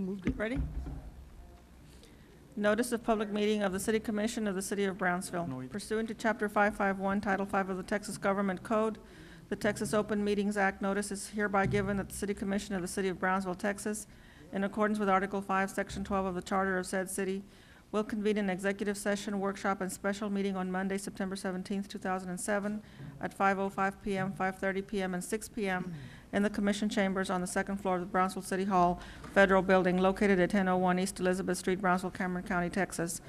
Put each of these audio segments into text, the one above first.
Ready? Notice of public meeting of the City Commission of the City of Brownsville. Pursuant to Chapter 551, Title 5 of the Texas Government Code, the Texas Open Meetings Act, notice is hereby given that the City Commission of the City of Brownsville, Texas, in accordance with Article 5, Section 12 of the Charter of said city, will convene an executive session, workshop, and special meeting on Monday, September 17th, 2007, at 5:05 p.m., 5:30 p.m., and 6 p.m. in the Commission Chambers on the second floor of the Brownsville City Hall Federal Building located at 1001 East Elizabeth Street, Brownsville, Cameron County, Texas.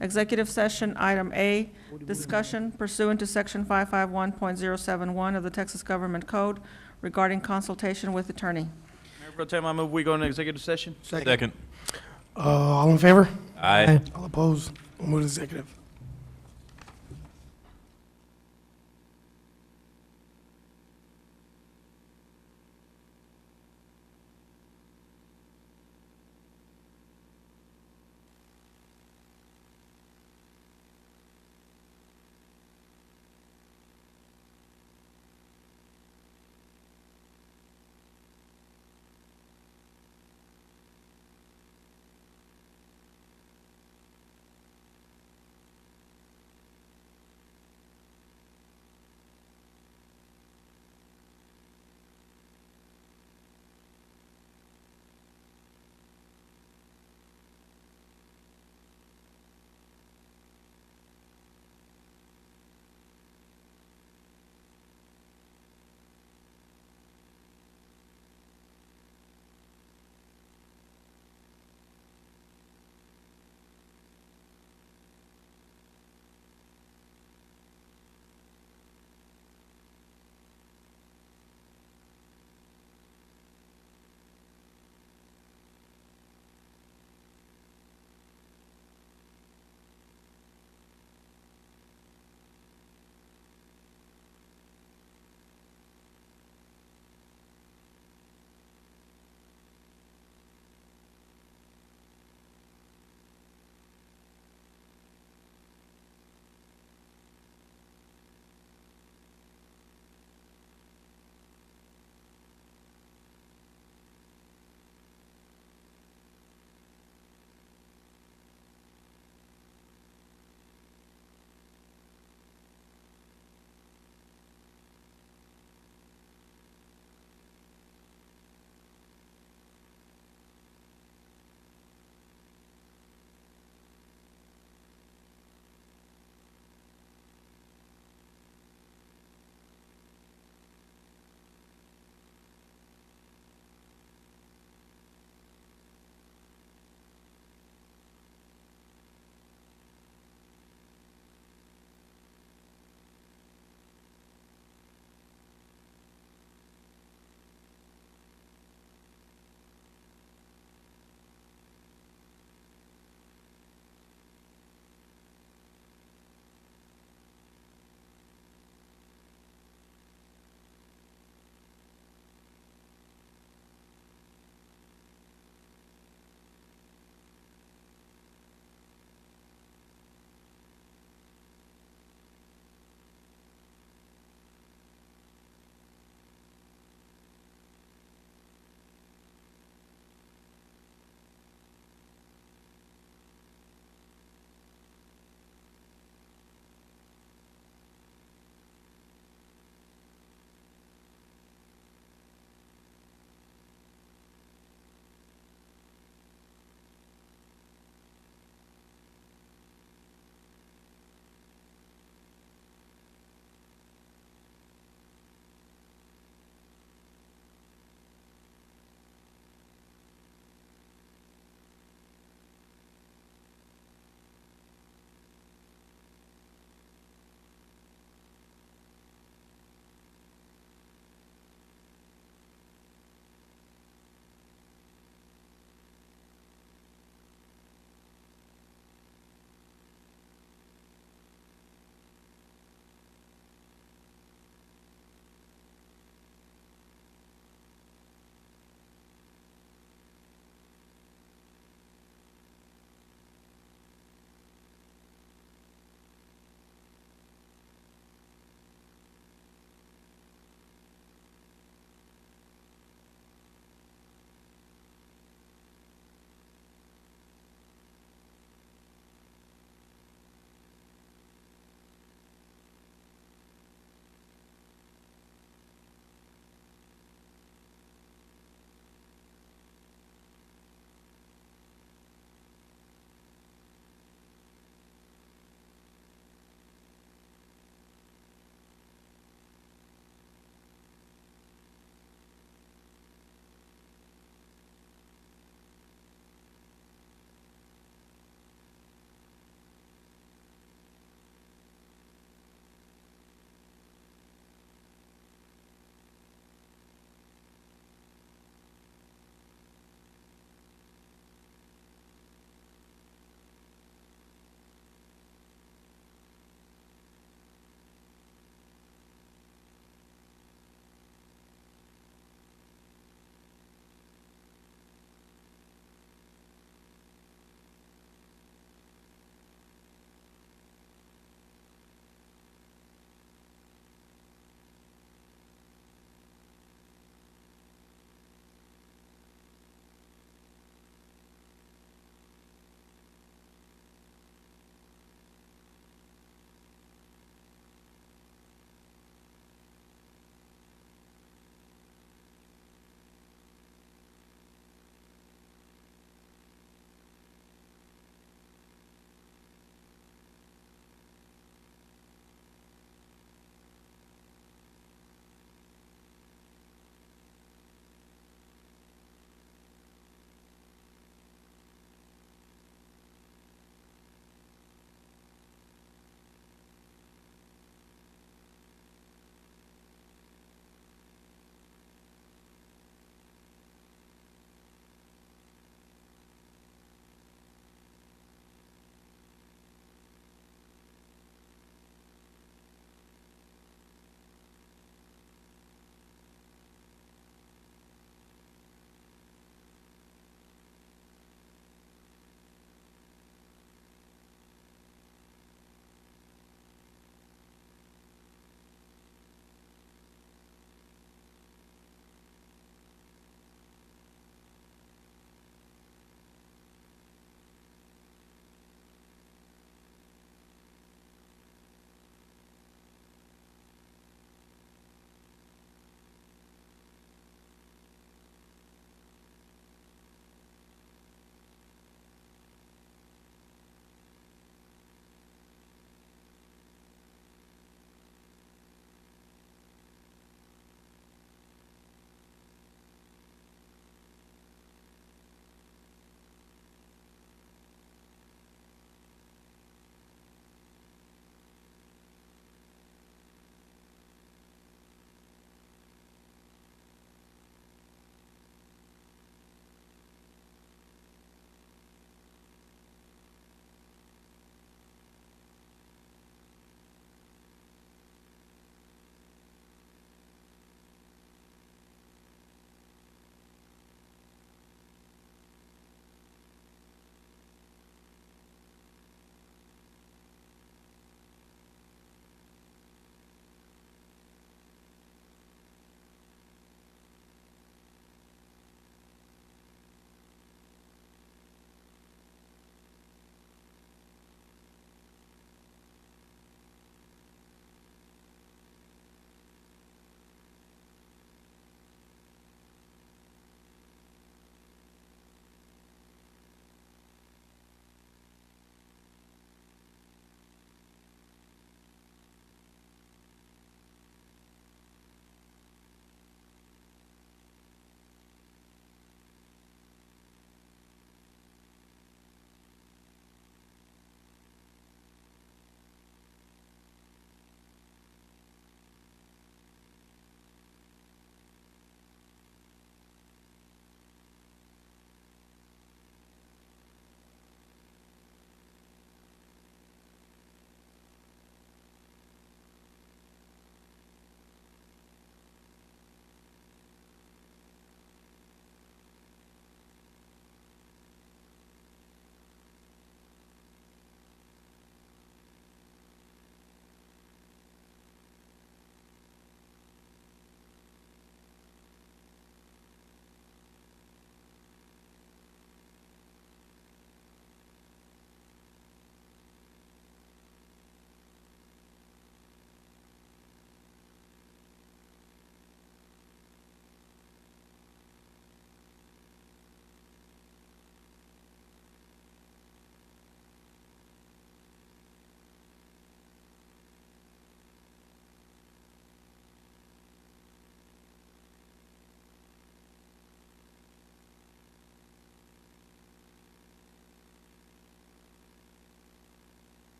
Executive session, item A, discussion pursuant to Section 551.071 of the Texas Government Code regarding consultation with attorney. Mayor Pro Tem, I move we go into executive session. Second. All in favor? Aye. All opposed? We'll move to executive.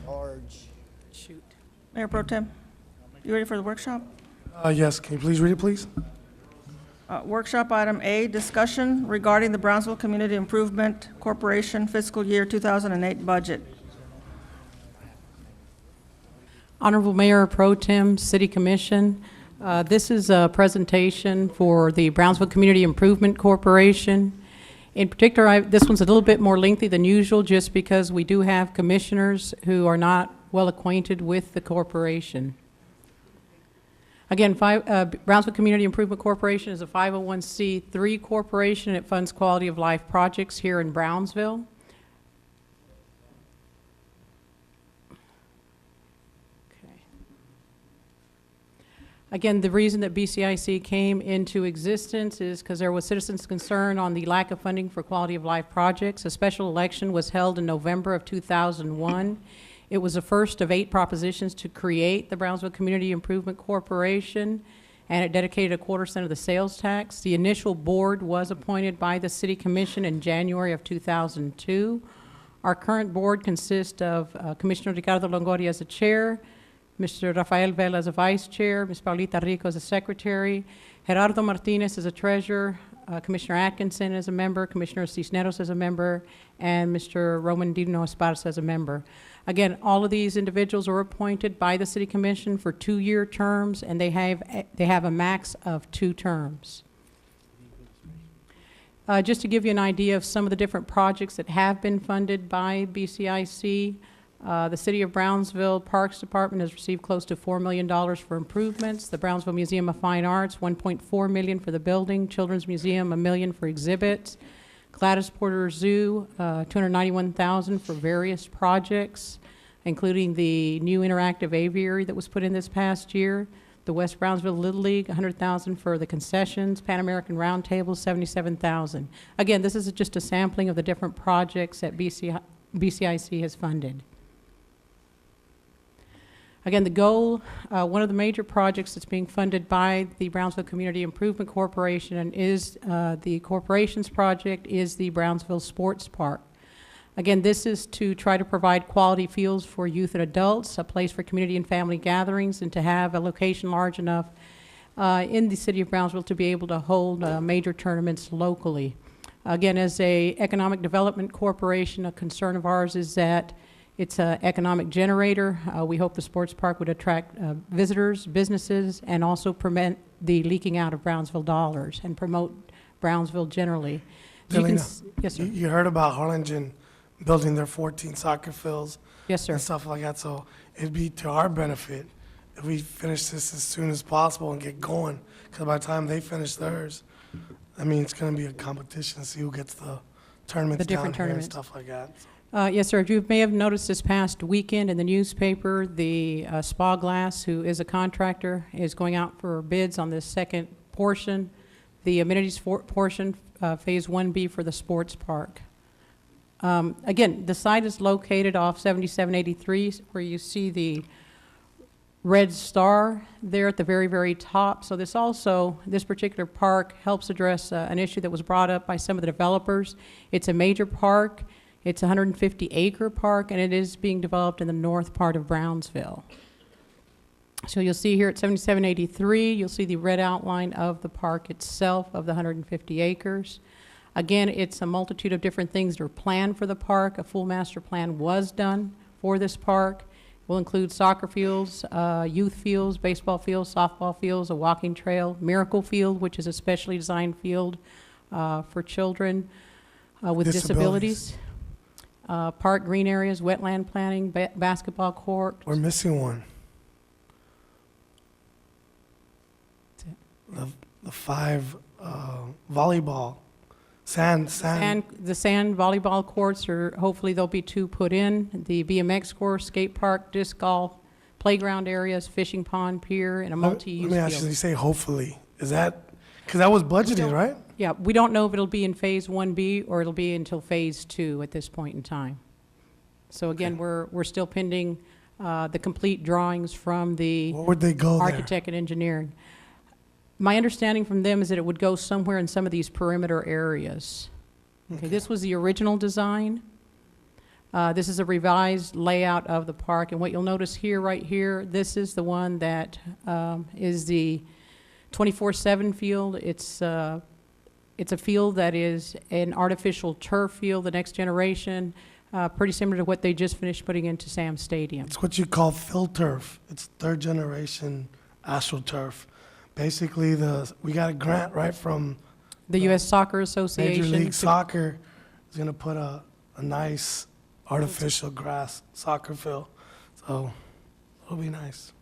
Large. Shoot. Mayor Pro Tem, you ready for the workshop? Yes, can you please read it, please? Workshop item A, discussion regarding the Brownsville Community Improvement Corporation fiscal year 2008 budget. Honorable Mayor Pro Tem, City Commission, this is a presentation for the Brownsville Community Improvement Corporation. In particular, this one's a little bit more lengthy than usual just because we do have commissioners who are not well acquainted with the corporation. Again, Brownsville Community Improvement Corporation is a 501c3 corporation. It funds quality of life projects here in Brownsville. Again, the reason that BCIC came into existence is because there was citizens' concern on the lack of funding for quality of life projects. A special election was held in November of 2001. It was the first of 8 propositions to create the Brownsville Community Improvement Corporation, and it dedicated 1/4% of the sales tax. The initial board was appointed by the City Commission in January of 2002. Our current board consists of Commissioner Ricardo Longoria as the chair, Mr. Rafael Vela as a vice chair, Ms. Paulita Rico as a secretary, Gerardo Martinez as a treasurer, Commissioner Atkinson as a member, Commissioner Cisneros as a member, and Mr. Roman Dino Esparza as a member. Again, all of these individuals are appointed by the City Commission for 2-year terms, and they have a max of 2 terms. Just to give you an idea of some of the different projects that have been funded by BCIC, the City of Brownsville Parks Department has received close to $4 million for improvements. The Brownsville Museum of Fine Arts, $1.4 million for the building. Children's Museum, $1 million for exhibits. Gladys Porter Zoo, $291,000 for various projects, including the new interactive aviary that was put in this past year. The West Brownsville Little League, $100,000 for the concessions. Pan American Roundtable, $77,000. Again, this is just a sampling of the different projects that BCIC has funded. Again, the goal, one of the major projects that's being funded by the Brownsville Community Improvement Corporation and is the corporation's project is the Brownsville Sports Park. Again, this is to try to provide quality fields for youth and adults, a place for community and family gatherings, and to have a location large enough in the city of Brownsville to be able to hold major tournaments locally. Again, as a economic development corporation, a concern of ours is that it's an economic generator. We hope the sports park would attract visitors, businesses, and also prevent the leaking out of Brownsville dollars and promote Brownsville generally. Delina, Yes, sir. you heard about Harlingen building their 14 soccer fields Yes, sir. and stuff like that, so it'd be to our benefit if we finish this as soon as possible and get going, because by the time they finish theirs, I mean, it's going to be a competition to see who gets the tournaments down different here and tournaments. stuff like that. Yes, sir. If you may have noticed this past weekend in the newspaper, the Spa Glass, who is a contractor, is going out for bids on this second portion, the amenities portion, Phase 1B for the sports park. Again, the site is located off 7783, where you see the red star there at the very, very top. So this particular park helps address an issue that was brought up by some of the developers. It's a major park. It's a 150-acre park, and it is being developed in the north part of Brownsville. So you'll see here at 7783, you'll see the red outline of the park itself of the 150 acres. Again, it's a multitude of different things that are planned for the park. A full master plan was done for this park. Will include soccer fields, youth fields, baseball fields, softball fields, a walking trail, Miracle Field, which is a specially designed field for children with disabilities. Park green areas, wetland planting, basketball court. We're missing one. The 5 volleyball, sand. And the sand volleyball courts, or hopefully there'll be 2 put in. The BMX course, skate park, disc golf, playground areas, fishing pond, pier, and a multi-use Let me ask you, field. you say hopefully. Is that, because that was budgeted, right? Yeah, we don't know if it'll be in Phase 1B or it'll be until Phase 2 at this point in time. So again, we're still pending the complete drawings from the Where would they go there? architect and engineering. My understanding from them is that it would go somewhere in some of these perimeter areas. Okay, this was the original design. This is a revised layout of the park, and what you'll notice here, right here, this is the one that is the 24/7 field. It's a field that is an artificial turf field, the next generation, pretty similar to what they just finished putting into Sam Stadium. It's what you call fill turf. It's third generation astroturf. Basically, we got a grant right from The U.S. Soccer Association. Major League to- Soccer is going to put a nice artificial grass soccer field. So it'll be nice.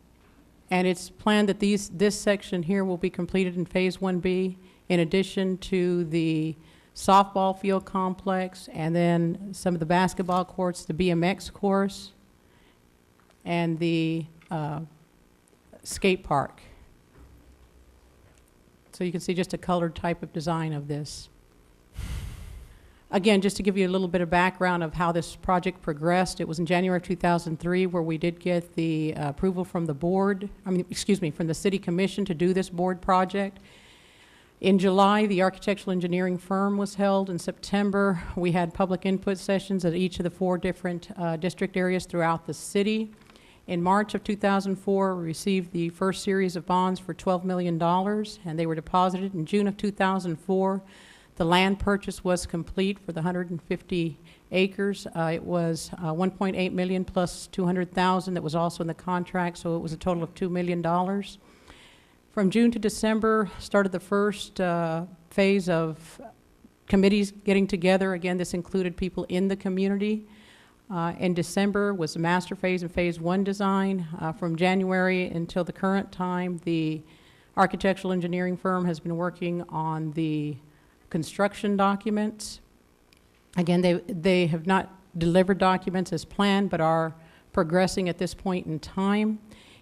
And it's planned that this section here will be completed in Phase 1B, in addition to the softball field complex, and then some of the basketball courts, the BMX course, and the skate park. So you can see just a colored type of design of this. Again, just to give you a little bit of background of how this project progressed, it was in January of 2003 where we did get the approval from the board, from the City Commission to do this board project. In July, the architectural engineering firm was held. In September, we had public input sessions at each of the 4 different district areas throughout the city. In March of 2004, we received the first series of bonds for $12 million, and they were deposited. In June of 2004, the land purchase was complete for the 150 acres. It was $1.8 million plus $200,000 that was also in the contract, so it was a total of $2 million. From June to December, started the first phase of committees getting together. Again, this included people in the community. In December was the master phase and Phase 1 design. From January until the current time, the architectural engineering firm has been working on the construction documents. Again, they have not delivered documents as planned, but are progressing at this point in time.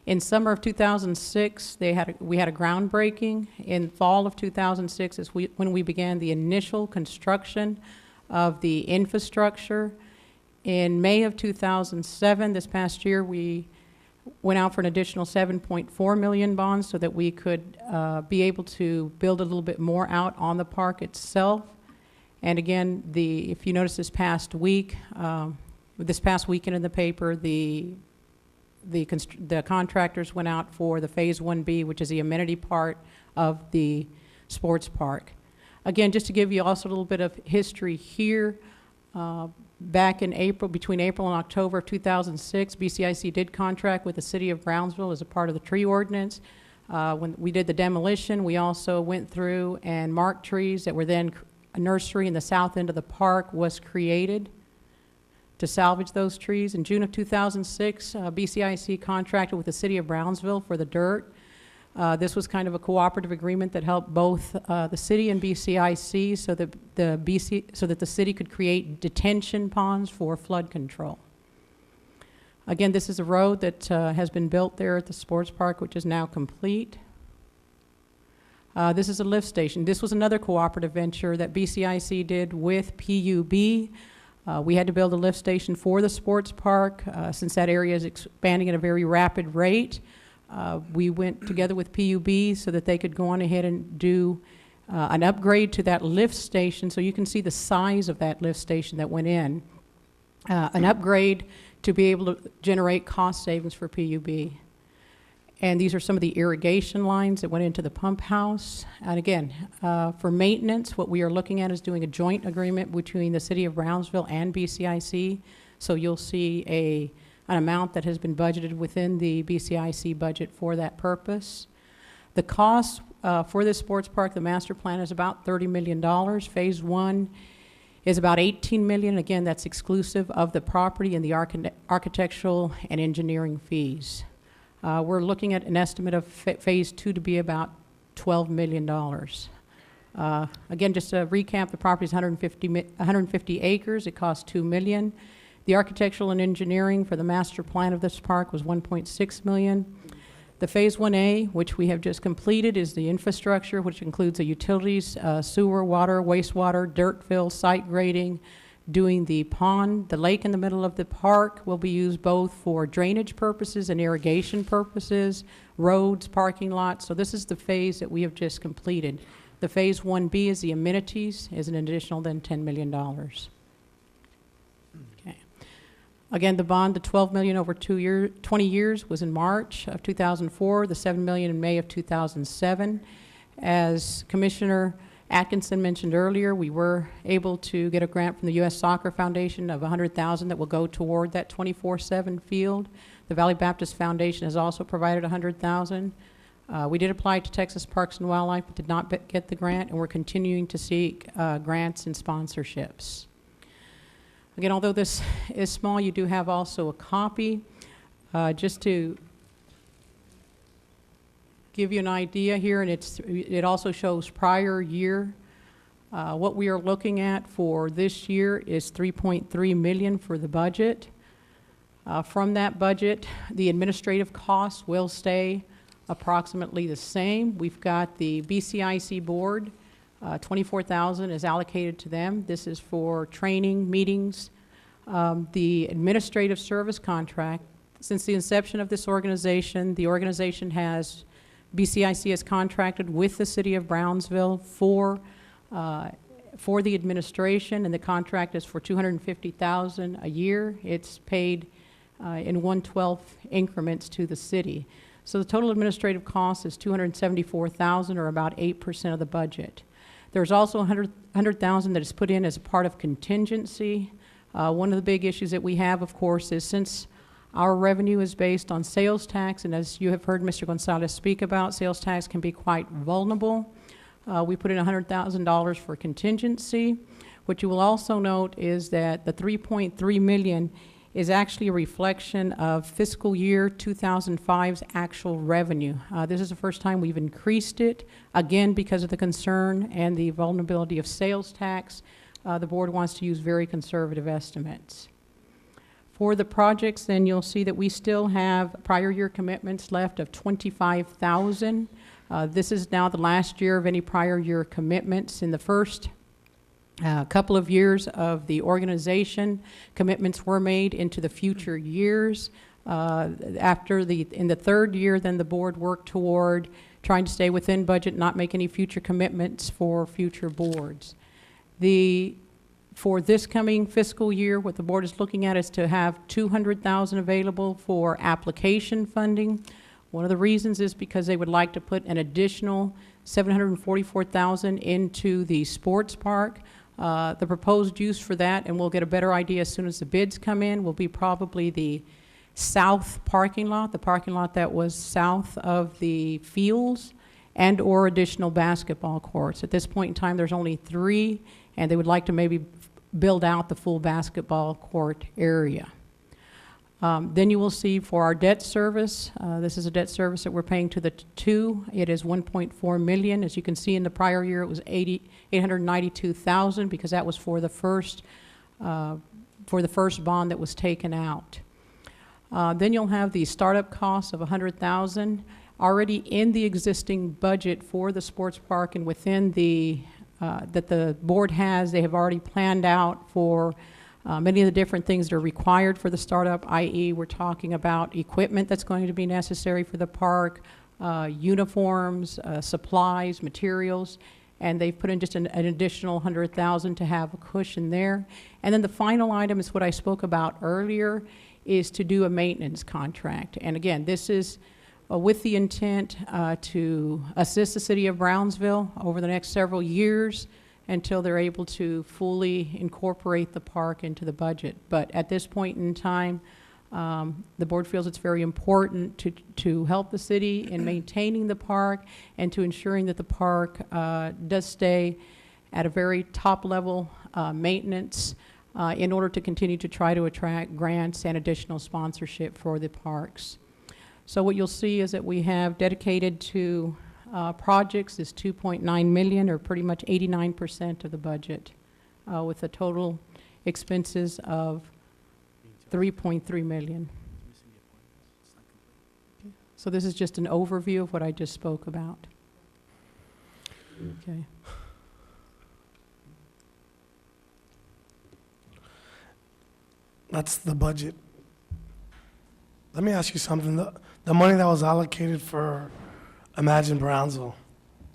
In summer of 2006, we had a groundbreaking. In fall of 2006 is when we began the initial construction of the infrastructure. In May of 2007, this past year, we went out for an additional 7.4 million bonds so that we could be able to build a little bit more out on the park itself. And again, if you notice this past weekend in the paper, the contractors went out for the Phase 1B, which is the amenity part of the sports park. Again, just to give you also a little bit of history here, back in between April and October of 2006, BCIC did contract with the city of Brownsville as a part of the tree ordinance. When we did the demolition, we also went through and marked trees that were then, a nursery in the south end of the park was created to salvage those trees. In June of 2006, BCIC contracted with the city of Brownsville for the dirt. This was kind of a cooperative agreement that helped both the city and BCIC so that the city could create detention ponds for flood control. Again, this is a road that has been built there at the sports park, which is now complete. This is a lift station. This was another cooperative venture that BCIC did with PUB. We had to build a lift station for the sports park since that area is expanding at a very rapid rate. We went together with PUB so that they could go on ahead and do an upgrade to that lift station. So you can see the size of that lift station that went in. An upgrade to be able to generate cost savings for PUB. And these are some of the irrigation lines that went into the pump house. And again, for maintenance, what we are looking at is doing a joint agreement between the city of Brownsville and BCIC. So you'll see an amount that has been budgeted within the BCIC budget for that purpose. The cost for this sports park, the master plan, is about $30 million. Phase 1 is about $18 million. Again, that's exclusive of the property and the architectural and engineering fees. We're looking at an estimate of Phase 2 to be about $12 million. Again, just to recap, the property is 150 acres. It costs $2 million. The architectural and engineering for the master plan of this park was $1.6 million. The Phase 1A, which we have just completed, is the infrastructure, which includes the utilities, sewer, water, wastewater, dirt fill, site grading, doing the pond. The lake in the middle of the park will be used both for drainage purposes and irrigation purposes, roads, parking lots. So this is the phase that we have just completed. The Phase 1B is the amenities, is an additional then $10 million. Okay. Again, the bond, the 12 million over 20 years was in March of 2004, the 7 million in May of 2007. As Commissioner Atkinson mentioned earlier, we were able to get a grant from the U.S. Soccer Foundation of $100,000 that will go toward that 24/7 field. The Valley Baptist Foundation has also provided $100,000. We did apply to Texas Parks and Wildlife, but did not get the grant, and we're continuing to seek grants and sponsorships. Again, although this is small, you do have also a copy. Just to give you an idea here, and it also shows prior year. What we are looking at for this year is $3.3 million for the budget. From that budget, the administrative costs will stay approximately the same. We've got the BCIC board, $24,000 is allocated to them. This is for training, meetings. The administrative service contract, since the inception of this organization, the organization has, BCIC has contracted with the city of Brownsville for the administration, and the contract is for $250,000 a year. It's paid in 1/12 increments to the city. So the total administrative cost is $274,000, or about 8% of the budget. There's also $100,000 that is put in as a part of contingency. One of the big issues that we have, of course, is since our revenue is based on sales tax, and as you have heard Mr. Gonzalez speak about, sales tax can be quite vulnerable. We put in $100,000 for contingency. What you will also note is that the $3.3 million is actually a reflection of fiscal year 2005's actual revenue. This is the first time we've increased it, again, because of the concern and the vulnerability of sales tax. The board wants to use very conservative estimates. For the projects, then you'll see that we still have prior year commitments left of $25,000. This is now the last year of any prior year commitments. In the first couple of years of the organization, commitments were made into the future years. In the third year, then the board worked toward trying to stay within budget, not make any future commitments for future boards. For this coming fiscal year, what the board is looking at is to have $200,000 available for application funding. One of the reasons is because they would like to put an additional $744,000 into the sports park. The proposed use for that, and we'll get a better idea as soon as the bids come in, will be probably the south parking lot, the parking lot that was south of the fields, and or additional basketball courts. At this point in time, there's only 3, and they would like to maybe build out the full basketball court area. Then you will see for our debt service, this is a debt service that we're paying to the 2. It is $1.4 million. As you can see, in the prior year, it was $892,000 because that was for the first bond that was taken out. Then you'll have the startup costs of $100,000 already in the existing budget for the sports park, and within the that the board has. They have already planned out for many of the different things that are required for the startup, i.e. we're talking about equipment that's going to be necessary for the park, uniforms, supplies, materials, and they've put in just an additional $100,000 to have a cushion there. And then the final item is what I spoke about earlier, is to do a maintenance contract. And again, this is with the intent to assist the city of Brownsville over the next several years until they're able to fully incorporate the park into the budget. But at this point in time, the board feels it's very important to help the city in maintaining the park and to ensuring that the park does stay at a very top level maintenance in order to continue to try to attract grants and additional sponsorship for the parks. So what you'll see is that we have dedicated to projects is $2.9 million, or pretty much 89% of the budget, with a total expenses of $3.3 million. So this is just an overview of what I just spoke about. Okay. That's the budget. Let me ask you something. The money that was allocated for Imagine Brownsville,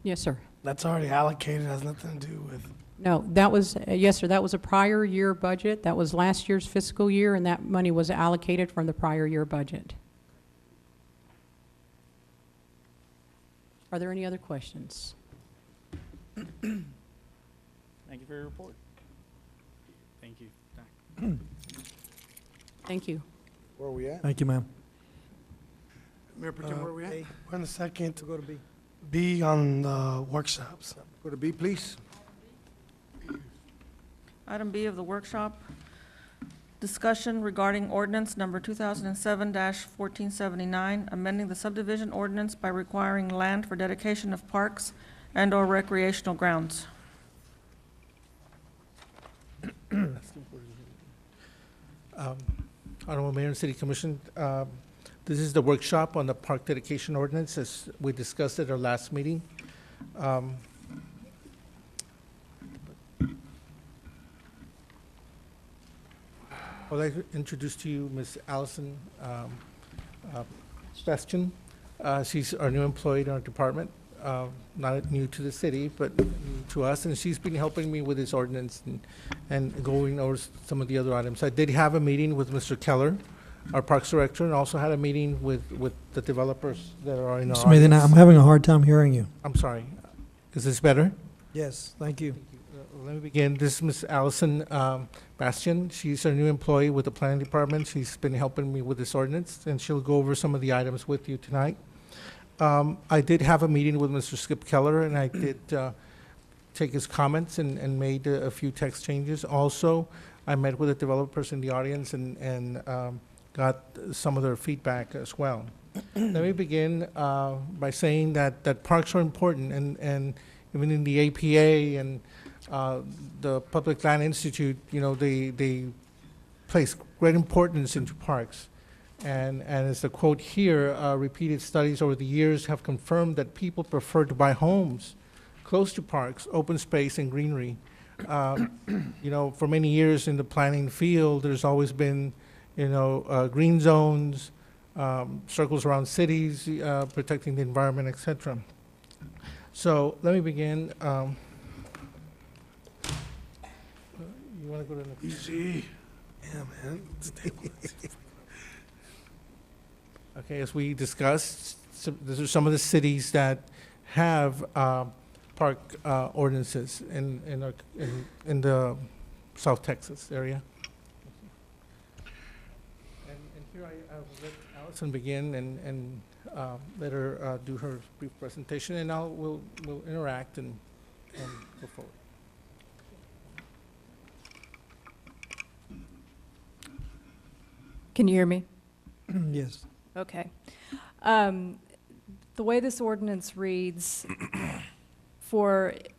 Yes, sir. that's already allocated, has nothing to do with No, that was, yes, sir, that was a prior year budget. That was last year's fiscal year, and that money was allocated from the prior year budget. Are there any other questions? Thank you for your report. Thank you. Thank you. Where are we at? Thank you, ma'am. Mayor Pro Tem, where are we at? We're in the second Go to B. B on the workshops. Go to B, please. Item B of the workshop, discussion regarding ordinance number 2007-1479, amending the subdivision ordinance by requiring land for dedication of parks and/or recreational grounds. Honorable Mayor and City Commission, this is the workshop on the park dedication ordinance as we discussed at our last meeting. I'd like to introduce to you Ms. Allison Bastian. She's our new employee in our department, not new to the city, but new to us, and she's been helping me with this ordinance and going over some of the other items. I did have a meeting with Mr. Keller, our Parks Director, and also had a meeting with the developers that are in our Mr. Medina, I'm audience. having a hard time hearing you. I'm sorry. Is this better? Yes, thank you. Let me begin. This is Ms. Allison Bastian. She's our new employee with the planning department. She's been helping me with this ordinance, and she'll go over some of the items with you tonight. I did have a meeting with Mr. Skip Keller, and I did take his comments and made a few text changes. Also, I met with the developers in the audience and got some of their feedback as well. Let me begin by saying that parks are important, and even in the APA and the Public Land Institute, you know, they place great importance into parks. And as the quote here, repeated studies over the years have confirmed that people prefer to buy homes close to parks, open space, and greenery. You know, for many years in the planning field, there's always been, you know, green zones, circles around cities, protecting the environment, etc. So let me begin. You want to go to the next? Easy. Yeah, man. Stay with it. Okay, as we discussed, these are some of the cities that have park ordinances in the South Texas area. And here I'll let Allison begin and let her do her brief presentation, and we'll interact and go forward. Can you hear me? Yes. Okay. The way this ordinance reads,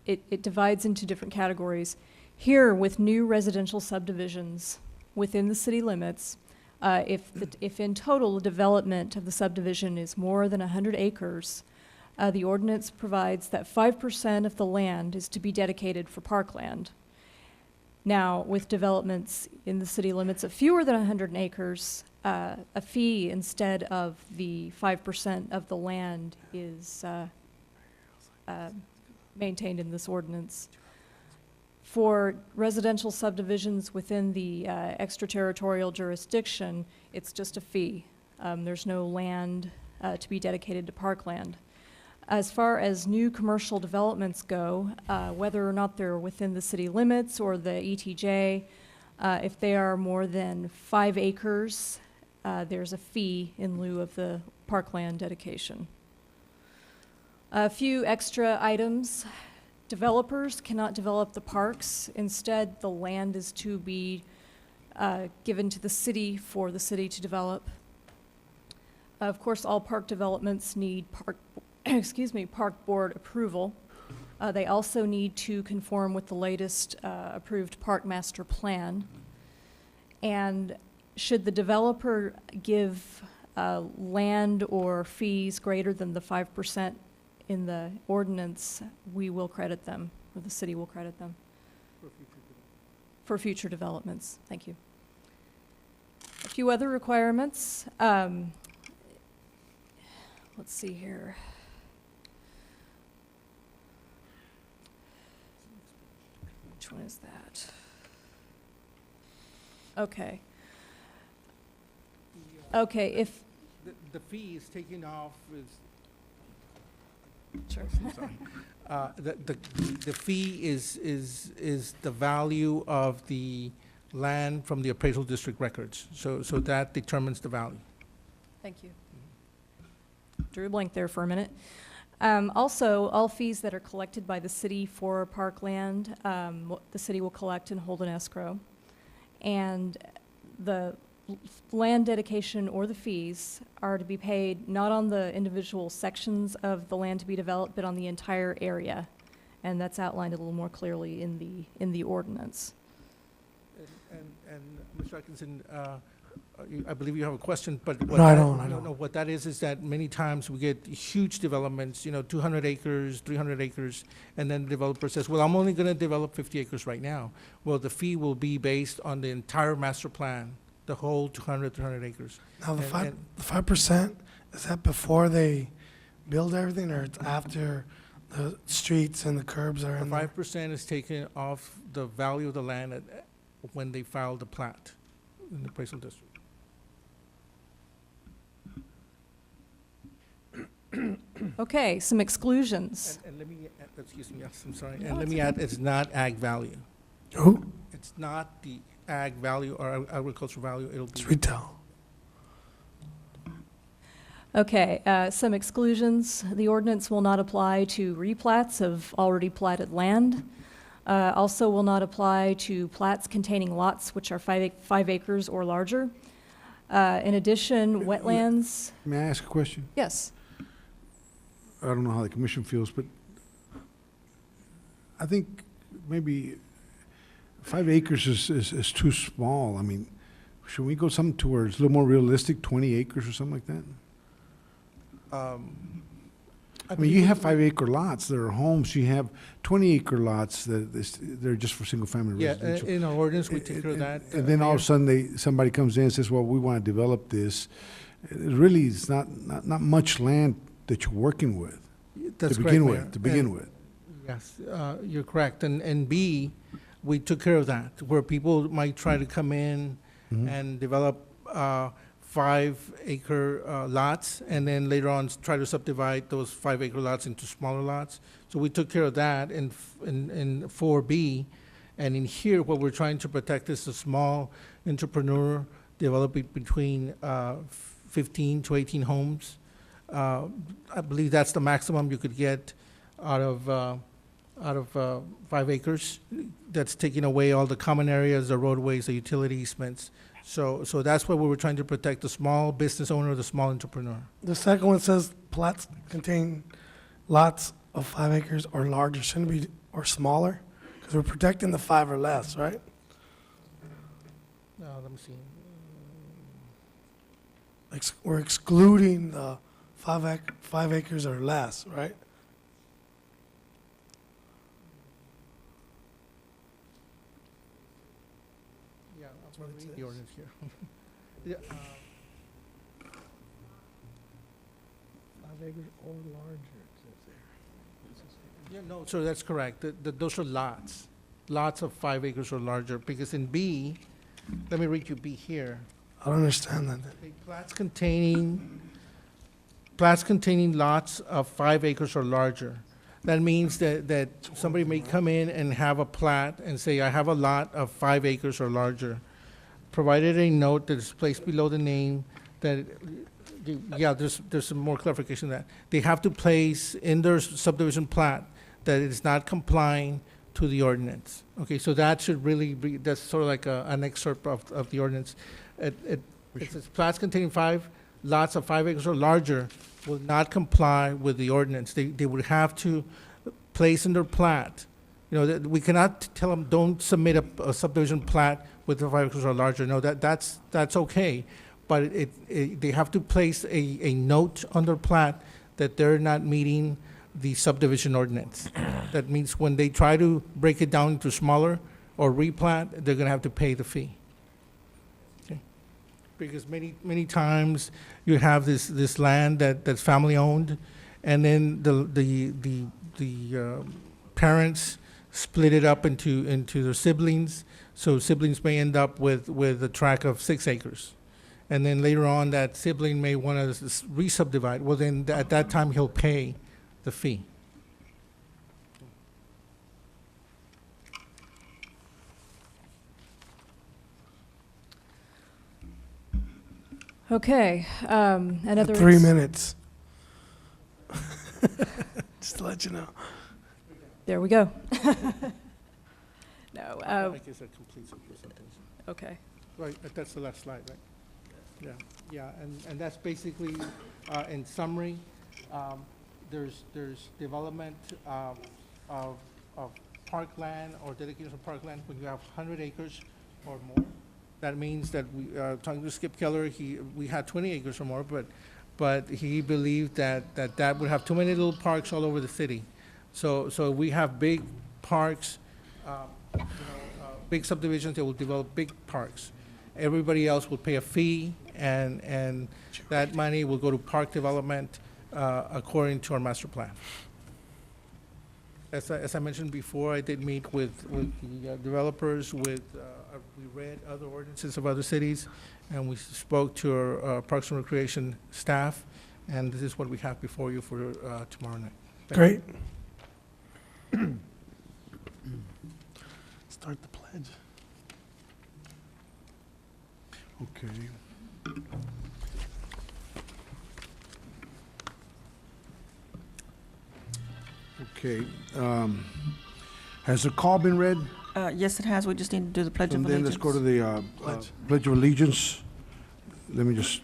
it divides into different categories. Here, with new residential subdivisions within the city limits, if in total the development of the subdivision is more than 100 acres, the ordinance provides that 5% of the land is to be dedicated for parkland. Now, with developments in the city limits of fewer than 100 acres, a fee instead of the 5% of the land is maintained in this ordinance. For residential subdivisions within the extraterritorial jurisdiction, it's just a fee. There's no land to be dedicated to parkland. As far as new commercial developments go, whether or not they're within the city limits or the ETJ, if they are more than 5 acres, there's a fee in lieu of the parkland dedication. A few extra items. Developers cannot develop the parks. Instead, the land is to be given to the city for the city to develop. Of course, all park developments need park board approval. They also need to conform with the latest approved park master plan. And should the developer give land or fees greater than the 5% in the ordinance, we will credit them, or the city will credit them for future developments. Thank you. A few other requirements. Let's see here. which one is that? Okay. Okay, if, The fee is taken off is, sure. I'm sorry. The fee is the value of the land from the appraisal district records. So that determines the value. Thank you. Drew a blank there for a minute. Also, all fees that are collected by the city for parkland, the city will collect and hold in escrow. And the land dedication or the fees are to be paid not on the individual sections of the land to be developed, but on the entire area. And that's outlined a little more clearly in the ordinance. And Mr. Atkinson, I believe you have a question, but what No, I that- don't, I don't. No, what that is that many times we get huge developments, 200 acres, 300 acres, and then the developer says, well, I'm only going to develop 50 acres right now. Well, the fee will be based on the entire master plan, the whole 200, 300 acres. Now, the And- 5%, is that before they build everything, or it's after the streets and the curbs are The in there? 5% is taken off the value of the land when they file the plat in the appraisal district. Okay, some exclusions. And let me, excuse me, yes, I'm sorry, No, and let it's me add, it's not ag value. Who? It's not the ag value or agricultural value, it'll It's be, retail. Okay, some exclusions. The ordinance will not apply to replats of already platted land. Also will not apply to plats containing lots which are 5 acres or larger. In addition, wetlands, May I ask a question? yes. I don't know how the commission feels, but I think maybe 5 acres is too small. I mean, should we go something to where it's a little more realistic, 20 acres or something like that? I mean, you have 5 acre lots that are homes, you have 20 acre lots they're just for single-family yeah, residential. in our ordinance, we take care of that. And then all of a Mayor. sudden, somebody comes in and says, well, we want to develop this. It really is not much land that you're working with. That's To correct, begin Mayor. with, to begin And- with. Yes, you're correct. And B, we took care of that, where people might try to come in Mhm. and develop 5 acre lots, and then later on try to subdivide those 5 acre lots into smaller lots. So we took care of that in 4B. And in here, what we're trying to protect is the small entrepreneur developing between 15 to 18 homes. I believe that's the maximum you could get out of 5 acres. That's taking away all the common areas, the roadways, the utility easements. So that's why we were trying to protect the small business owner, the small entrepreneur. The second one says plats contain lots of 5 acres or larger, shouldn't it be, or smaller? Because we're protecting the 5 or less, right? Let me see. We're excluding the 5 acres or less, right? Yeah, That's what it read says. the ordinance here. Yeah, 5 acres or larger, it says there. yeah, no, sir, that's correct. Those are lots of 5 acres or larger, because in B, let me read you B here. I don't understand that. Okay, plats containing lots of 5 acres or larger. That means that somebody may come in and have a plat and say, I have a lot of 5 acres or larger. Provided a note that is placed below the name that, yeah, there's some more clarification of that. They have to place in their subdivision plat that it is not complying to the ordinance. Okay, so that should really be, that's sort of like an excerpt of the ordinance. It says plats containing lots of 5 acres or larger will not comply with the ordinance. They would have to place in their plat. That we cannot tell them, don't submit a subdivision plat with the 5 acres or larger. No, that's okay. But they have to place a note on their plat that they're not meeting the subdivision ordinance. That means when they try to break it down into smaller or replat, they're gonna have to pay the fee. Okay? Because many times you have this land that's family owned, and then the parents split it up into their siblings. So siblings may end up with a tract of 6 acres. And then later on, that sibling may want to re-subdivide. Well, then at that time, he'll pay the fee. Okay, another. 3 minutes. Just to let you know. There we go. No, I guess that completes it for something. okay. Right, that's the last slide, right? Yeah, and that's basically, in summary, there's development of parkland or dedication of parkland when you have 100 acres or more. That means that talking to Skip Keller, we had 20 acres or more, but he believed that would have too many little parks all over the city. So we have big parks, big subdivisions that will develop big parks. Everybody else will pay a fee, and that money will go to park development according to our master plan. As I mentioned before, I did meet with the developers, we read other ordinances of other cities, and we spoke to our Parks and Recreation staff, and this is what we have before you for tomorrow night. Thank you. Great. Start the pledge. Okay. Okay, has the call been read? Yes, it has. We just need to do the Pledge of And Allegiance. then let's go to the Pledge of Allegiance. Let me just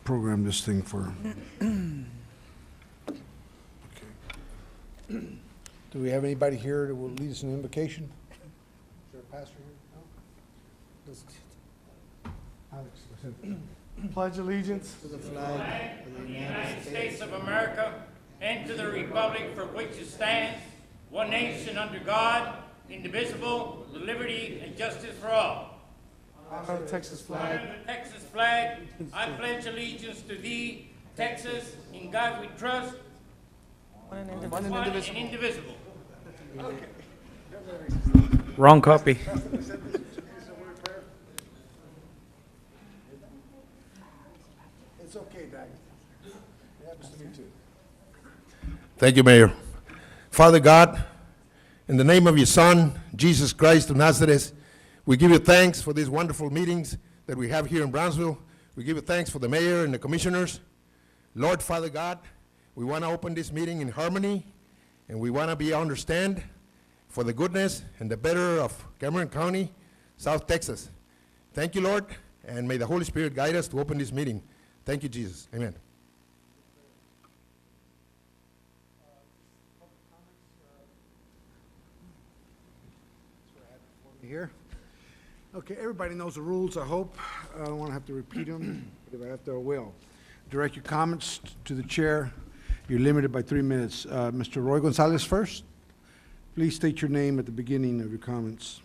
program this thing for. Okay. Do we have anybody here that will lead us in invocation? Is there a pastor here? No? Alex, Pledge allegiance. To the United States of America and to the republic for which it stands, one nation under God, indivisible, with liberty and justice for all. Honor the Texas flag. Under the Texas flag, I pledge allegiance to thee, Texas, in God we trust, One and one and indivisible. Wrong copy. It's okay, Dag. It happens to me too. Thank you, Mayor. Father God, in the name of your Son, Jesus Christ of Nazareth, we give you thanks for these wonderful meetings that we have here in Brownsville. We give you thanks for the mayor and the commissioners. Lord, Father God, we want to open this meeting in harmony, and we want to be understand for the goodness and the better of Cameron County, South Texas. Thank you, Lord, and may the Holy Spirit guide us to open this meeting. Thank you, Jesus. Amen. Here. Okay, everybody knows the rules, I hope. I don't want to have to repeat them, but if I have to, I will. Direct your comments to the chair. You're limited by 3 minutes. Mr. Roy Gonzalez first. Please state your name at the beginning of your comments.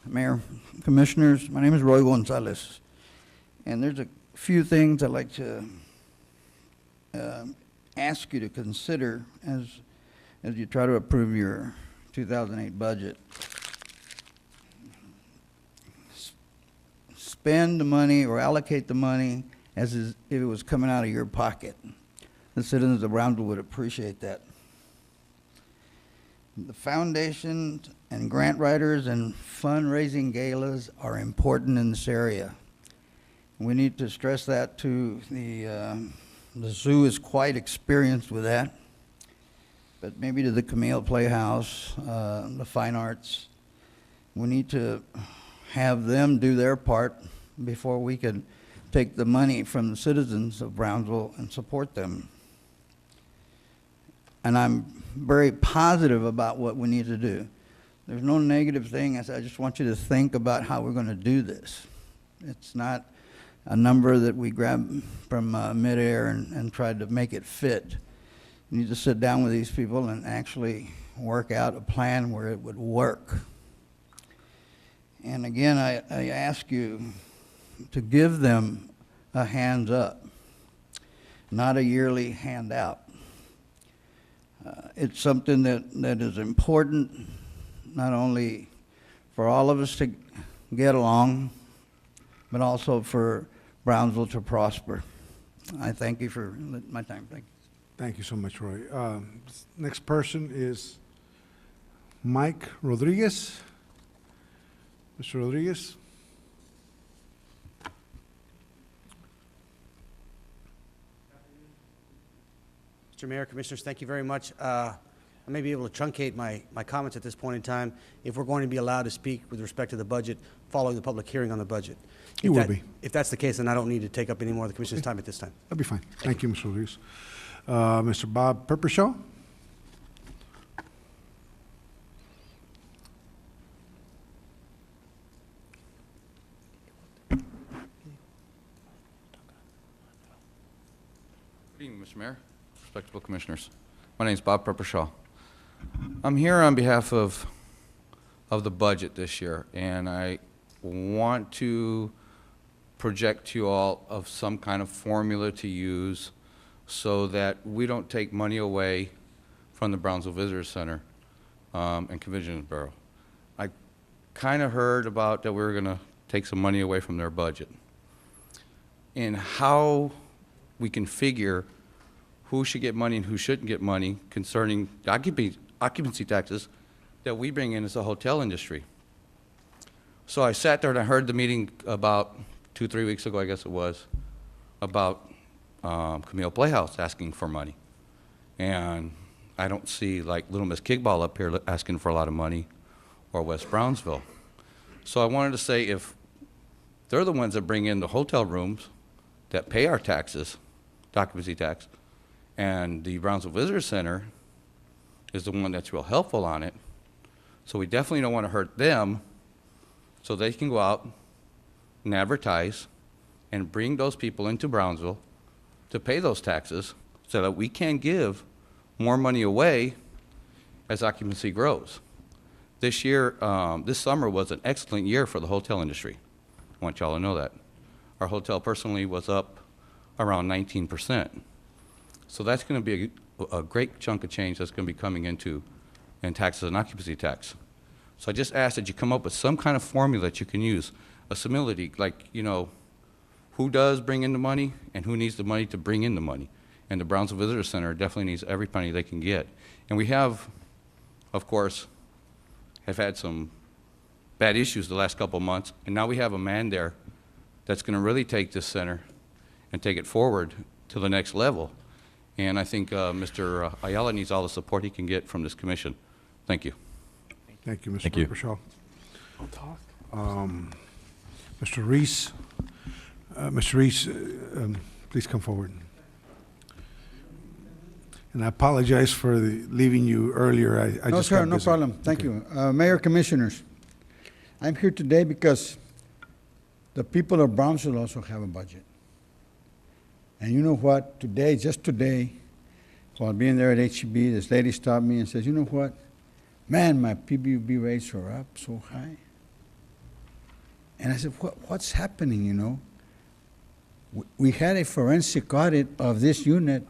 Mayor, Commissioners, my name is Roy Gonzalez, and there's a few things I'd like to ask you to consider as you try to approve your 2008 budget. Spend the money or allocate the money as if it was coming out of your pocket. The citizens of Brownsville would appreciate that. The foundation and grant writers and fundraising galas are important in this area. We need to stress that to the zoo is quite experienced with that, but maybe to the Camille Playhouse, the fine arts. We need to have them do their part before we can take the money from the citizens of Brownsville and support them. And I'm very positive about what we need to do. There's no negative thing. I just want you to think about how we're going to do this. It's not a number that we grab from midair and try to make it fit. You need to sit down with these people and actually work out a plan where it would work. And again, I ask you to give them a hands up, not a yearly handout. It's something that is important, not only for all of us to get along, but also for Brownsville to prosper. I thank you for my time. Thank you. Thank you so much, Roy. Next person is Mike Rodriguez. Mr. Rodriguez? Mr. Mayor, Commissioners, thank you very much. I may be able to truncate my comments at this point in time if we're going to be allowed to speak with respect to the budget following the public hearing on the budget. You will be. If that's the case, then I don't need to take up any more of the Commission's time at this time. That'll be fine. Thank you, Mr. Rodriguez. Mr. Bob Purpershaw? Good evening, Mr. Mayor, respectable commissioners. My name is Bob Purpershaw. I'm here on behalf of the budget this year, and I want to project to you all of some kind of formula to use so that we don't take money away from the Brownsville Visitor Center and Convention Bureau. I kind of heard about that we were going to take some money away from their budget. And how we can figure who should get money and who shouldn't get money concerning the occupancy taxes that we bring in as a hotel industry. So I sat there and I heard the meeting about 2-3 weeks ago, I guess it was, about Camille Playhouse asking for money. And I don't see like Little Miss Kickball up here asking for a lot of money, or West Brownsville. So I wanted to say, if they're the ones that bring in the hotel rooms that pay our taxes, the occupancy tax, and the Brownsville Visitor Center is the one that's real helpful on it, so we definitely don't want to hurt them, so they can go out and advertise and bring those people into Brownsville to pay those taxes so that we can give more money away as occupancy grows. This year, this summer was an excellent year for the hotel industry. I want y'all to know that. Our hotel personally was up around 19%. So that's going to be a great chunk of change that's going to be coming into in taxes and occupancy tax. So I just ask that you come up with some kind of formula that you can use, a similitude, like, you know, who does bring in the money and who needs the money to bring in the money. And the Brownsville Visitor Center definitely needs every penny they can get. And we have, of course, have had some bad issues the last couple of months, and now we have a man there that's going to really take this center and take it forward to the next level. And I think Mr. Ayala needs all the support he can get from this commission. Thank you. Thank you, Mr. Thank you. Purpershaw. Mr. Reese? Mr. Reese, please come forward. And I apologize for leaving you earlier. I No, just sir, got no busy. problem. Thank you. Mayor, Commissioners, I'm here today because the people of Brownsville also have a budget. And you know what? Today, just today, while being there at HEB, this lady stopped me and says, you know what? Man, my PBUB rates are up so high. And I said, what's happening, you know? We had a forensic audit of this unit,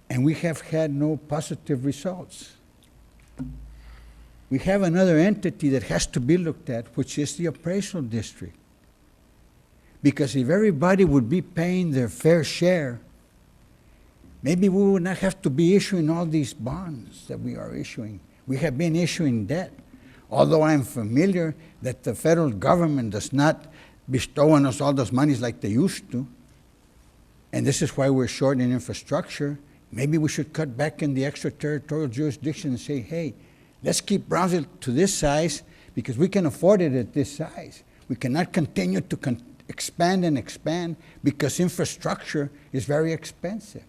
and we have had no positive results. We have another entity that has to be looked at, which is the appraisal district. Because if everybody would be paying their fair share, maybe we would not have to be issuing all these bonds that we are issuing. We have been issuing debt, although I'm familiar that the federal government does not bestow on us all those monies like they used to. And this is why we're short in infrastructure. Maybe we should cut back in the extraterritorial jurisdiction and say, hey, let's keep Brownsville to this size because we can afford it at this size. We cannot continue to expand and expand because infrastructure is very expensive.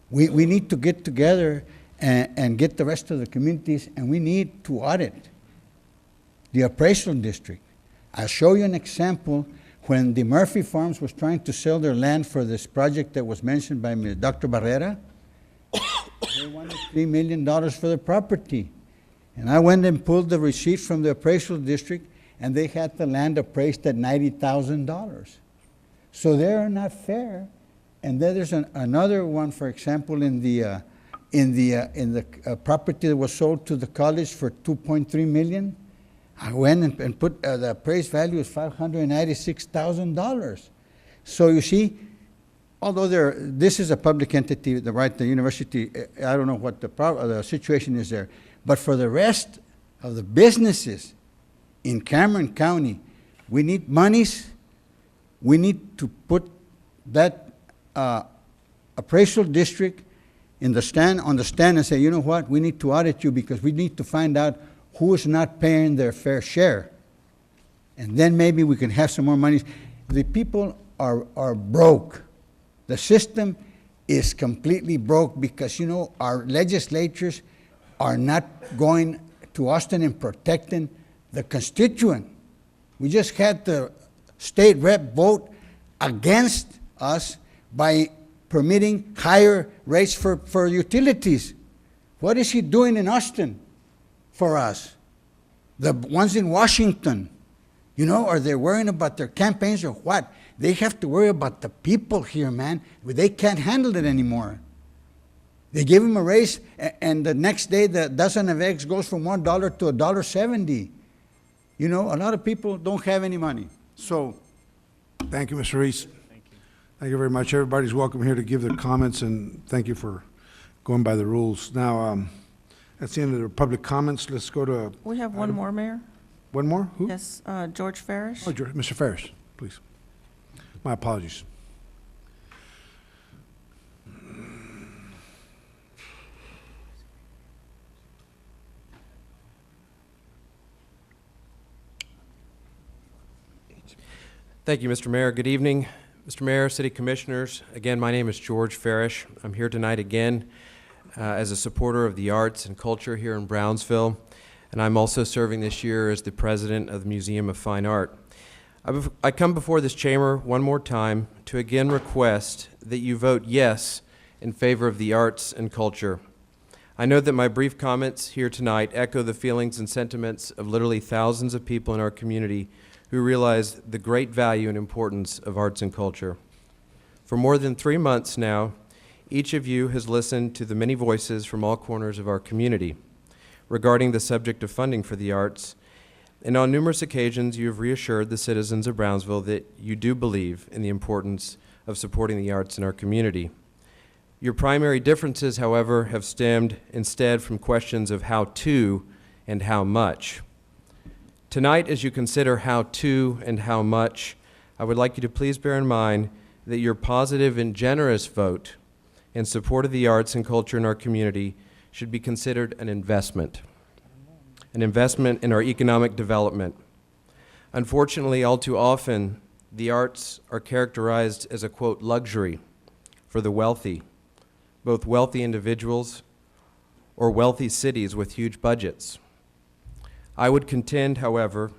We need to get together and get the rest of the communities, and we need to audit the appraisal district. I'll show you an example. When the Murphy Farms was trying to sell their land for this project that was mentioned by Dr. Barrera, they wanted $3 million for the property. And I went and pulled the receipt from the appraisal district, and they had the land appraised at $90,000. So they're not fair. And then there's another one, for example, in the property that was sold to the college for $2.3 million. I went and put the appraised value is $596,000. So you see, although this is a public entity, the university, I don't know what the situation is there, but for the rest of the businesses in Cameron County, we need monies. We need to put that appraisal district on the stand and say, you know what, we need to audit you because we need to find out who is not paying their fair share. And then maybe we can have some more money. The people are broke. The system is completely broke because, you know, our legislatures are not going to Austin and protecting the constituent. We just had the state rep vote against us by permitting higher rates for utilities. What is he doing in Austin for us? The ones in Washington, you know, are they worrying about their campaigns or what? They have to worry about the people here, man. They can't handle it anymore. They give them a raise, and the next day the dozen of eggs goes from $1 to $1.70. You know, a lot of people don't have any money. So, Thank you, Mr. Reese. Thank you very much. Everybody's welcome here to give their comments, and thank you for going by the rules. Now, that's the end of the public comments. Let's go to. We have one more, Mayor. One more? Who? Yes, George Farish. Oh, Mr. Ferris, please. My apologies. Thank you, Mr. Mayor. Good evening, Mr. Mayor, City Commissioners. Again, my name is George Farish. I'm here tonight again as a supporter of the arts and culture here in Brownsville, and I'm also serving this year as the president of the Museum of Fine Art. I come before this chamber one more time to again request that you vote yes in favor of the arts and culture. I know that my brief comments here tonight echo the feelings and sentiments of literally thousands of people in our community who realize the great value and importance of arts and culture. For more than 3 months now, each of you has listened to the many voices from all corners of our community regarding the subject of funding for the arts, and on numerous occasions you have reassured the citizens of Brownsville that you do believe in the importance of supporting the arts in our community. Your primary differences, however, have stemmed instead from questions of how to and how much. Tonight, as you consider how to and how much, I would like you to please bear in mind that your positive and generous vote in support of the arts and culture in our community should be considered an investment in our economic development. Unfortunately, all too often, the arts are characterized as a, quote, luxury for the wealthy, both wealthy individuals or wealthy cities with huge budgets. I would contend, however,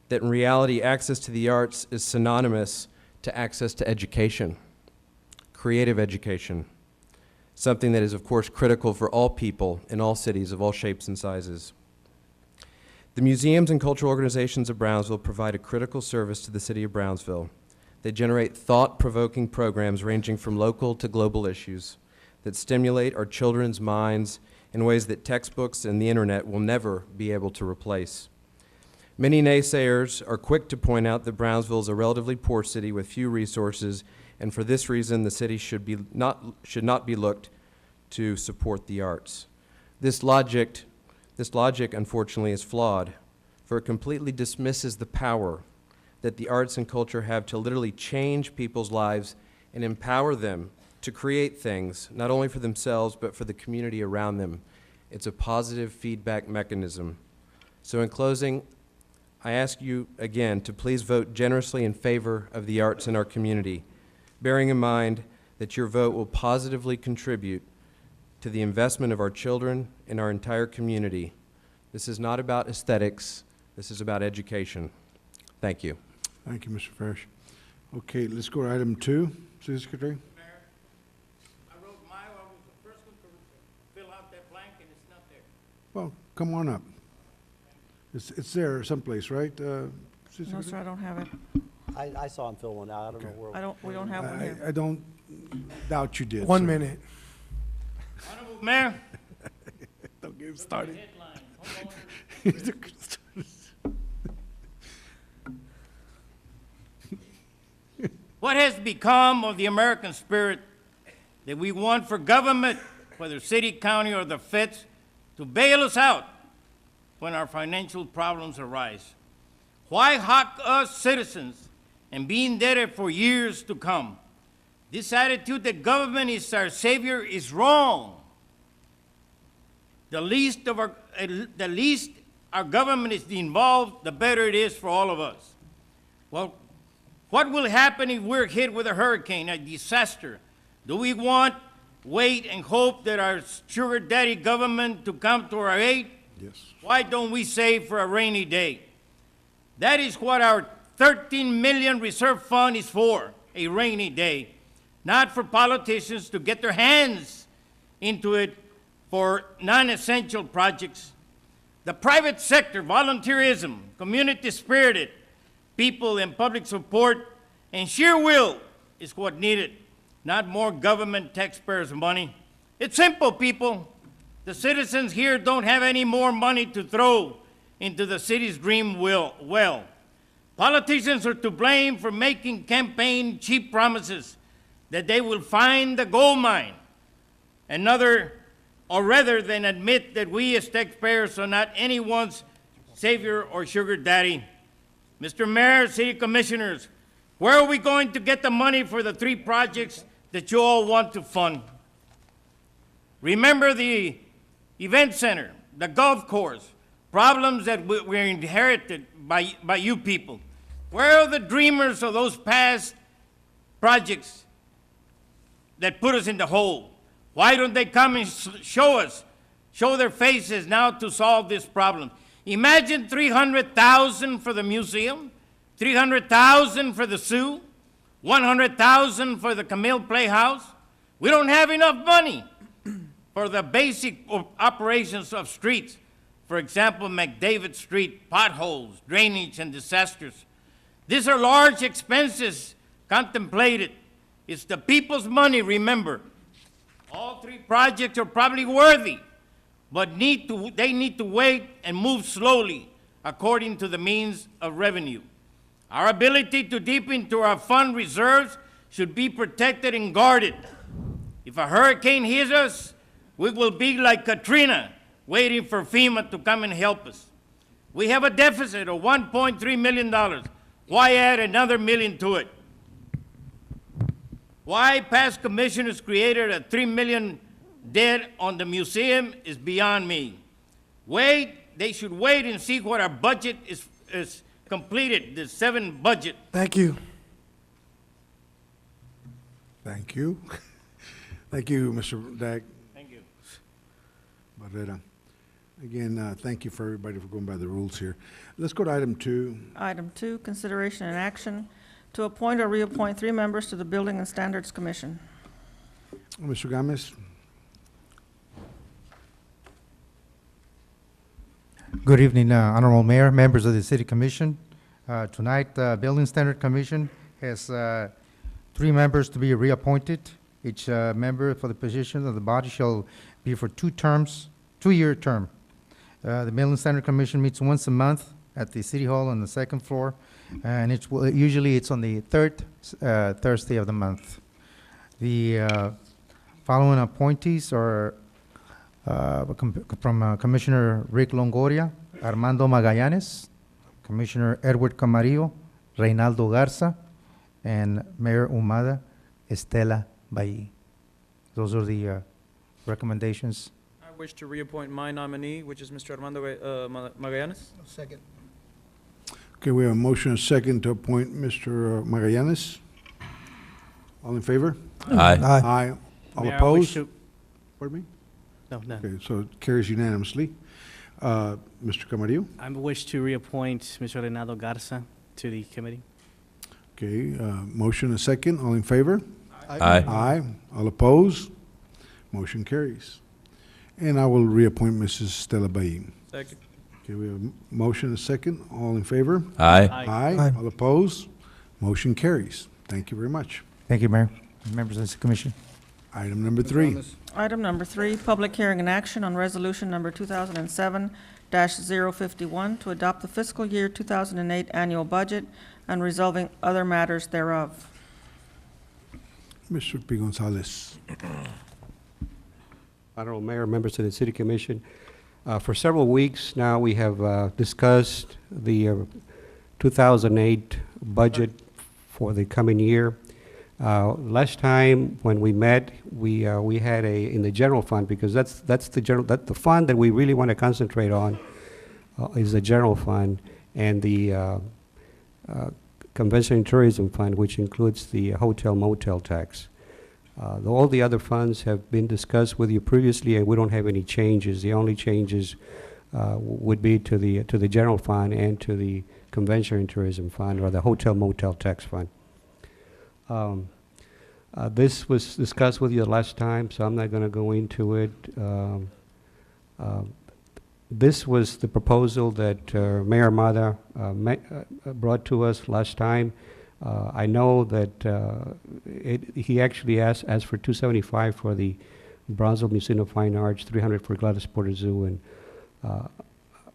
that in reality, access to the arts is synonymous to access to education, creative education, something that is, of course, critical for all people in all cities of all shapes and sizes. The museums and cultural organizations of Brownsville provide a critical service to the city of Brownsville. They generate thought-provoking programs ranging from local to global issues that stimulate our children's minds in ways that textbooks and the internet will never be able to replace. Many naysayers are quick to point out that Brownsville is a relatively poor city with few resources, and for this reason the city should not be looked to support the arts. This logic, unfortunately, is flawed, for it completely dismisses the power that the arts and culture have to literally change people's lives and empower them to create things, not only for themselves, but for the community around them. It's a positive feedback mechanism. So in closing, I ask you again to please vote generously in favor of the arts in our community, bearing in mind that your vote will positively contribute to the investment of our children and our entire community. This is not about aesthetics, this is about education. Thank you. Thank you, Mr. Farish. Okay, let's go to item 2, City Secretary. Fill out that blank and it's not there. Well, come on up. It's there someplace, right? Cesar? No, sir, I don't have it. I saw him fill one out. I don't know where. We don't have one here. I don't doubt you did. 1 sir. minute. Honorable Mayor, Don't get him started. what has become of the American spirit that we want for government, whether city, county, or the feds, to bail us out when our financial problems arise? Why hawk us citizens and be indebted for years to come? This attitude that government is our savior is wrong. The least our government is involved, the better it is for all of us. Well, what will happen if we're hit with a hurricane, a disaster? Do we wait and hope that our sugar daddy government to come to our aid? Yes. Why don't we save for a rainy day? That is what our 13 million reserve fund is for, a rainy day, not for politicians to get their hands into it for non-essential projects. The private sector, volunteerism, community-spirited people and public support and sheer will is what needed, not more government taxpayers' money. It's simple, people. The citizens here don't have any more money to throw into the city's dream well. Politicians are to blame for making campaign cheap promises that they will find the gold mine. Or rather than admit that we as taxpayers are not anyone's savior or sugar daddy. Mr. Mayor, City Commissioners, where are we going to get the money for the 3 projects that you all want to fund? Remember the event center, the golf course, problems that were inherited by you people. Where are the dreamers of those past projects that put us in the hole? Why don't they come and show their faces now to solve this problem? Imagine $300,000 for the museum, $300,000 for the zoo, $100,000 for the Camille Playhouse. We don't have enough money for the basic operations of streets. For example, McDavid Street, potholes, drainage, and disasters. These are large expenses contemplated. It's the people's money, remember. All 3 projects are probably worthy, but they need to wait and move slowly according to the means of revenue. Our ability to dip into our fund reserves should be protected and guarded. If a hurricane hits us, we will be like Katrina, waiting for FEMA to come and help us. We have a deficit of $1.3 million. Why add another million to it? Why past commissioners created a $3 million debt on the museum is beyond me. They should wait and see what our budget is completed, the 7 budget. Thank you. Thank you. Thank you, Mr. Dag. Thank you. Barrera. Again, thank you for everybody for going by the rules here. Let's go to item 2. Item 2, consideration and action to appoint or reappoint 3 members to the Building and Standards Commission. Mr. Gomez. Good evening, Honorable Mayor, members of the City Commission. Tonight, the Building Standard Commission has 3 members to be reappointed. Each member for the position of the body shall be for 2-year term. The Building Standard Commission meets once a month at the City Hall on the 2nd floor, and usually it's on the 3rd Thursday of the month. The following appointees are from Commissioner Rick Longoria, Armando Magallanes, Commissioner Edward Camarillo, Reynaldo Garza, and Mayor Humada Estela Bailly. Those are the recommendations. I wish to reappoint my nominee, which is Mr. Armando Magallanes. Second. Okay, we have a motion and a second to appoint Mr. Magallanes. All in favor? Aye. Aye. All Mayor, I wish opposed? to- Pardon me? No, none. Okay, so it carries unanimously. Mr. Camarillo? I wish to reappoint Mr. Renato Garza to the committee. Okay, motion and a second. All in favor? Aye. Aye. All opposed? Motion carries. And I will reappoint Mrs. Stella Bain. Second. Okay, we have a motion and a second. All in favor? Aye. Aye. Aye. All opposed? Motion carries. Thank you very much. Thank you, Mayor, members of the commission. Item number 3. Item number 3, public hearing and action on resolution number 2007-051 to adopt the fiscal year 2008 annual budget and resolving other matters thereof. Mr. P. Gonzalez. Honorable Mayor, members of the City Commission, for several weeks now, we have discussed the 2008 budget for the coming year. Last time when we met, we had in the general fund, because that's the fund that we really want to concentrate on is the general fund and the Convention and Tourism Fund, which includes the hotel motel tax. All the other funds have been discussed with you previously, and we don't have any changes. The only changes would be to the general fund and to the Convention and Tourism Fund, or the hotel motel tax fund. This was discussed with you last time, so I'm not going to go into it. This was the proposal that Mayor Mata brought to us last time. I know that he actually asked for $275 for the Brownsville Museum of Fine Arts, $300 for Gladys Porter Zoo, and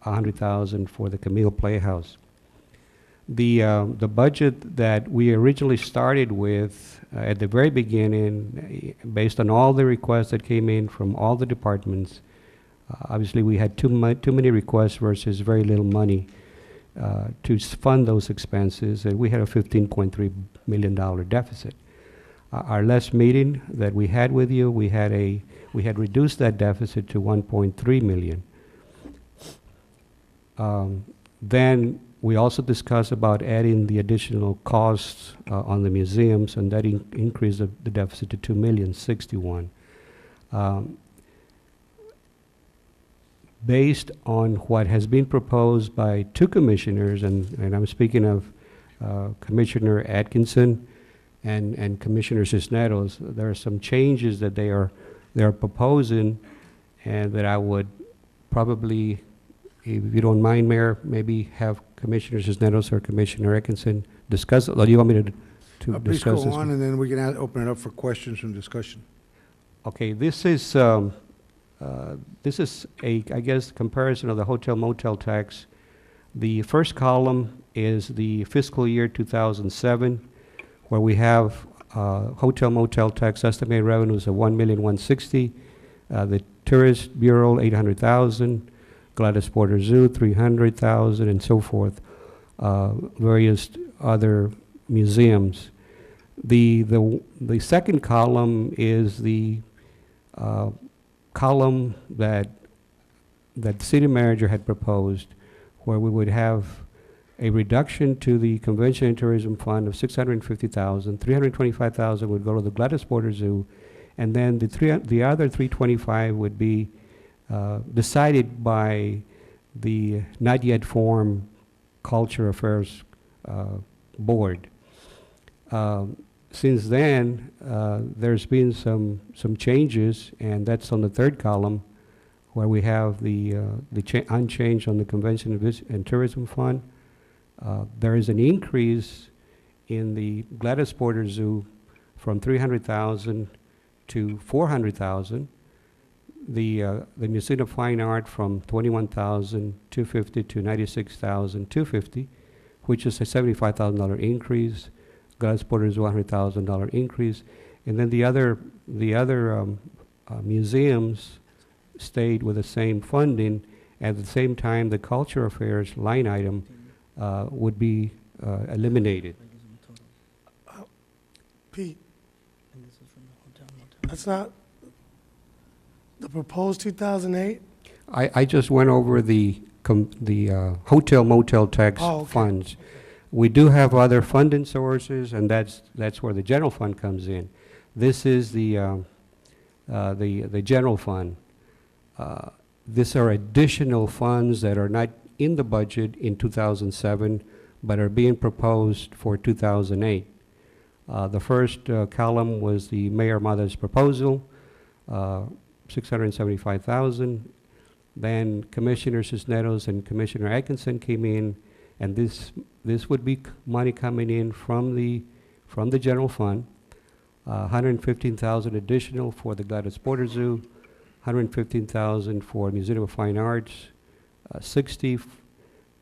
$100,000 for the Camille Playhouse. The budget that we originally started with at the very beginning, based on all the requests that came in from all the departments, obviously we had too many requests versus very little money to fund those expenses, and we had a $15.3 million deficit. Our last meeting that we had with you, we had reduced that deficit to $1.3 million. Then we also discussed about adding the additional costs on the museums, and that increased the deficit to $2,061,000. Based on what has been proposed by two commissioners, and I'm speaking of Commissioner Atkinson and Commissioner Cisneros, there are some changes that they are proposing, and that I would probably, if you don't mind, Mayor, maybe have Commissioner Cisneros or Commissioner Atkinson discuss, or do you want me to Please discuss go this? on, and then we can open it up for questions and discussion. Okay, this is I guess, comparison of the hotel motel tax. The first column is the fiscal year 2007, where we have hotel motel tax estimated revenues of $1,160,000, the Tourist Bureau $800,000, Gladys Porter Zoo $300,000, and so forth. Various other museums. The second column is the column that the city manager had proposed, where we would have a reduction to the Convention and Tourism Fund of $650,000, $325,000 would go to the Gladys Porter Zoo, and then the other $325,000 would be decided by the not yet formed Culture Affairs Board. Since then, there's been some changes, and that's on the third column, where we have the unchanged on the Convention and Tourism Fund. There is an increase in the Gladys Porter Zoo from $300,000 to $400,000. The Museum of Fine Art from $21,250 to $96,250, which is a $75,000 increase. Gladys Porter Zoo $100,000 increase, and then the other museums stayed with the same funding. At the same time, the Culture Affairs line item would be eliminated. Pete, that's not the proposed 2008? I just went over the hotel motel tax funds. We do have other funding sources, and that's where the general fund comes in. This is the general fund. These are additional funds that are not in the budget in 2007, but are being proposed for 2008. The first column was the Mayor Mata's proposal, $675,000. Then Commissioner Cisneros and Commissioner Atkinson came in, and this would be money coming in from the general fund. 115,000 additional for the Gladys Porter Zoo, 115,000 for Museum of Fine Arts, 60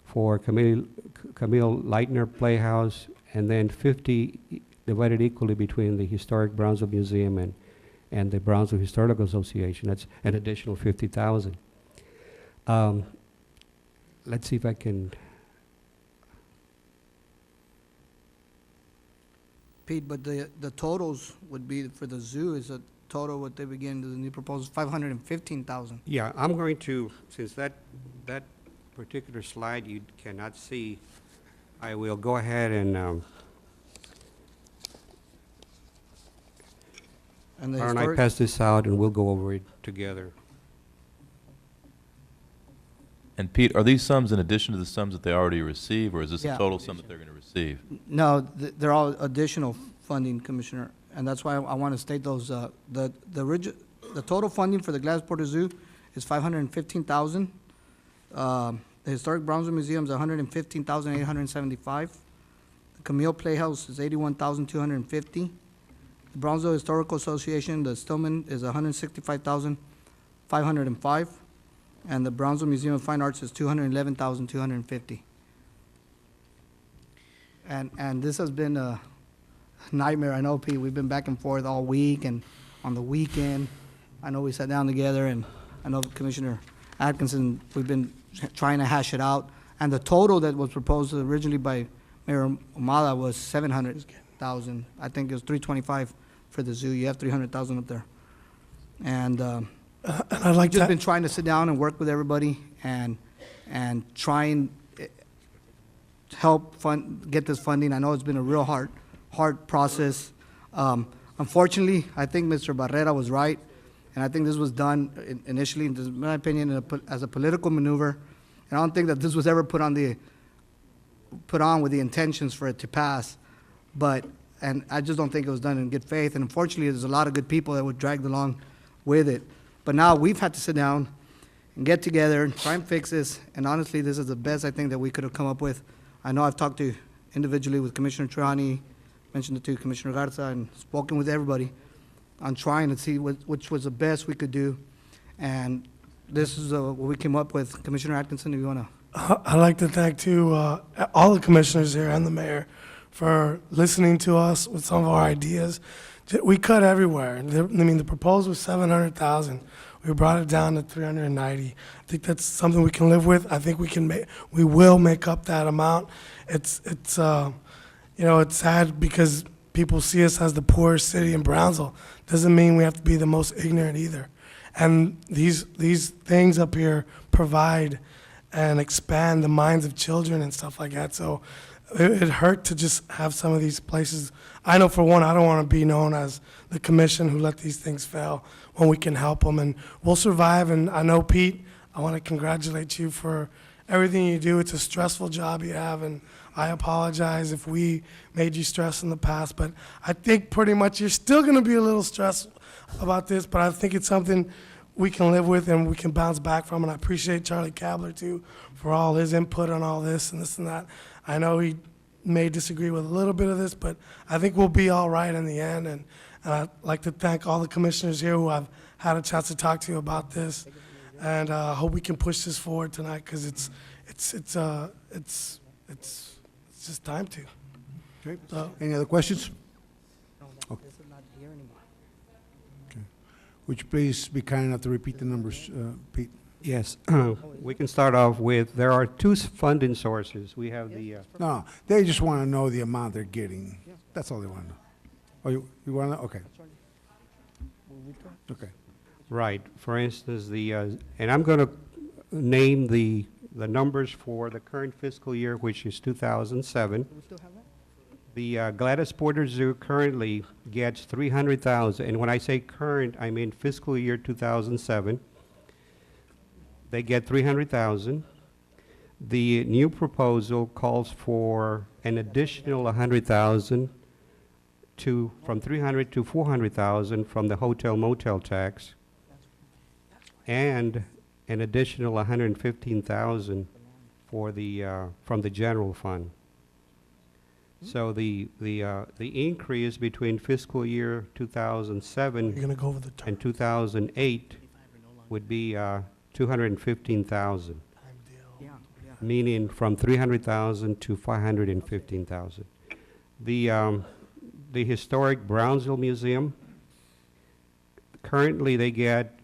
for Camille Leitner Playhouse, and then 50 divided equally between the Historic Brownsville Museum and the Brownsville Historical Association. That's an additional 50,000. Let's see if I can. Pete, but the totals would be for the zoo is a total what they begin to the new proposal 515,000. Yeah, I'm going to, since that particular slide you cannot see, I will go ahead and And the why don't I historic, pass this out and we'll go over it together. And Pete, are these sums in addition to the sums that they already receive, or is this Yeah. a total sum that they're going to receive? no, they're all additional funding, Commissioner, and that's why I want to state those. The total funding for the Gladys Porter Zoo is 515,000. The Historic Brownsville Museum is 115,875. The Camille Playhouse is 81,250. The Brownsville Historical Association, the Stillman, is 165,505. And the Brownsville Museum of Fine Arts is 211,250. And this has been a nightmare. I know, Pete, we've been back and forth all week and on the weekend. I know we sat down together, and I know Commissioner Atkinson, we've been trying to hash it out. And the total that was proposed originally by Mayor Ahumada was 700,000. I think it was 325 for the zoo. You have 300,000 up there. And I'd like just to, been trying to sit down and work with everybody and try and help get this funding. I know it's been a real hard process. Unfortunately, I think Mr. Barrera was right, and I think this was done initially, in my opinion, as a political maneuver. And I don't think that this was ever put on with the intentions for it to pass. And I just don't think it was done in good faith. And unfortunately, there's a lot of good people that were dragged along with it. But now we've had to sit down and get together and try and fix this. And honestly, this is the best I think that we could have come up with. I know I've talked to individually with Commissioner Triani, mentioned it to Commissioner Garza, and spoken with everybody on trying to see which was the best we could do. And this is what we came up with. Commissioner Atkinson, if you want to. I'd like to thank, too, all the commissioners here and the mayor for listening to us with some of our ideas. We cut everywhere. The proposal was 700,000. We brought it down to 390. I think that's something we can live with. I think we will make up that amount. It's sad because people see us as the poorest city in Brownsville. Doesn't mean we have to be the most ignorant either. And these things up here provide and expand the minds of children and stuff like that. So it hurt to just have some of these places. I know, for one, I don't want to be known as the commission who let these things fail when we can help them. And we'll survive. And I know, Pete, I want to congratulate you for everything you do. It's a stressful job you have, and I apologize if we made you stress in the past. But I think pretty much you're still going to be a little stressed about this, but I think it's something we can live with and we can bounce back from. And I appreciate Charlie Kabler, too, for all his input on all this and that. I know he may disagree with a little bit of this, but I think we'll be all right in the end. And I'd like to thank all the commissioners here who I've had a chance to talk to about this. And I hope we can push this forward tonight, because it's just time to. Okay. Any other questions? Okay. Would you please be kind enough to repeat the numbers, Pete? Yes, we can start off with, there are two funding sources. We have the, No, they just want to know the amount they're getting. That's all they want to know. Oh, you want to know? Okay. Okay. right, for instance, and I'm going to name the numbers for the current fiscal year, which is 2007. The Gladys Porter Zoo currently gets 300,000, and when I say current, I mean fiscal year 2007. They get 300,000. The new proposal calls for an additional 100,000 from 300 to 400,000 from the hotel motel tax, and an additional 115,000 for the, from the general fund. So the increase between fiscal year 2007 You're gonna go over the and 2008 would be 215,000, meaning from 300,000 to 515,000. The historic Brownsville Museum, currently they get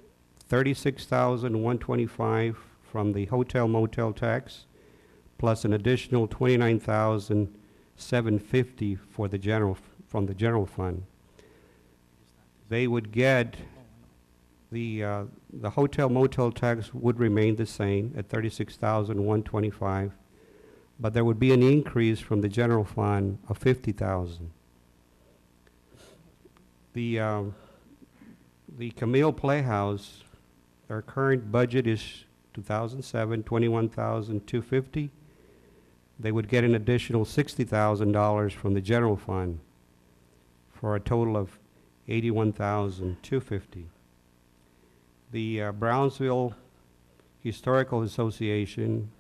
36,125 from the hotel motel tax, plus an additional 29,750 for the general, from the general fund. They would get the hotel motel tax would remain the same at 36,125, but there would be an increase from the general fund of 50,000. The Camille Playhouse, their current budget is 2007, 21,250. They would get an additional $60,000 from the general fund for a total of 81,250. The Brownsville Historical Association,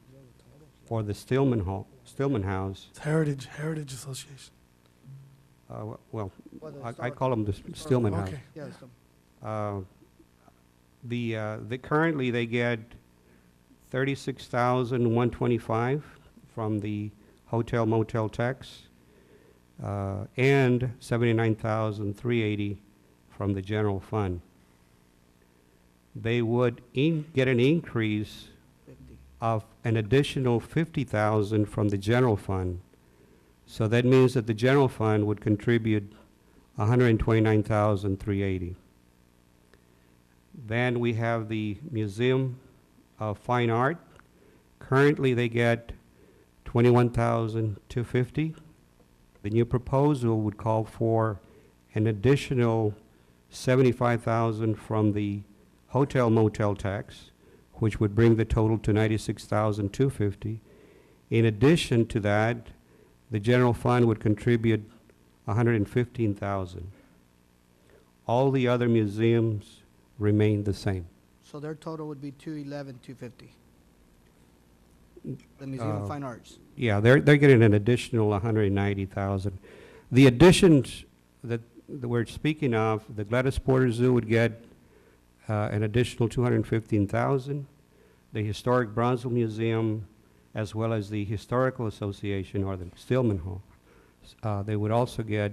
or the Stillman House. It's Heritage Association. Well, I call them the Stillman House. Okay. Currently they get 36,125 from the hotel motel tax, and 79,380 from the general fund. They would get an increase of an additional 50,000 from the general fund. So that means that the general fund would contribute 129,380. Then we have the Museum of Fine Art. Currently they get 21,250. The new proposal would call for an additional 75,000 from the hotel motel tax, which would bring the total to 96,250. In addition to that, the general fund would contribute 115,000. All the other museums remain the same. So their total would be 211,250. The Museum of Fine Arts. Yeah, they're getting an additional 190,000. The additions that we're speaking of, the Gladys Porter Zoo would get an additional 215,000. The Historic Brownsville Museum, as well as the Historical Association, or the Stillman Hall, they would also get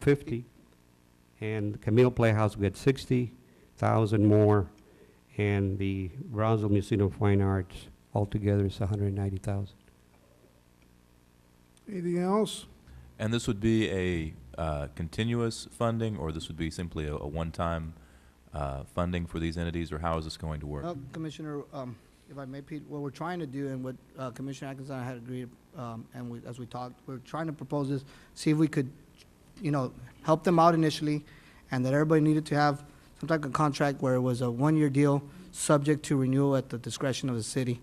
50, and the Camille Playhouse would get 60,000 more, and the Brownsville Museum of Fine Arts altogether is 190,000. Anything else? And this would be a continuous funding, or this would be simply a one-time funding for these entities, or how is this going to work? Well, Commissioner, if I may, Pete, what we're trying to do, and what Commissioner Atkins and I had agreed, and as we talked, we're trying to propose this, see if we could, help them out initially, and that everybody needed to have some type of contract where it was a one-year deal, subject to renewal at the discretion of the city.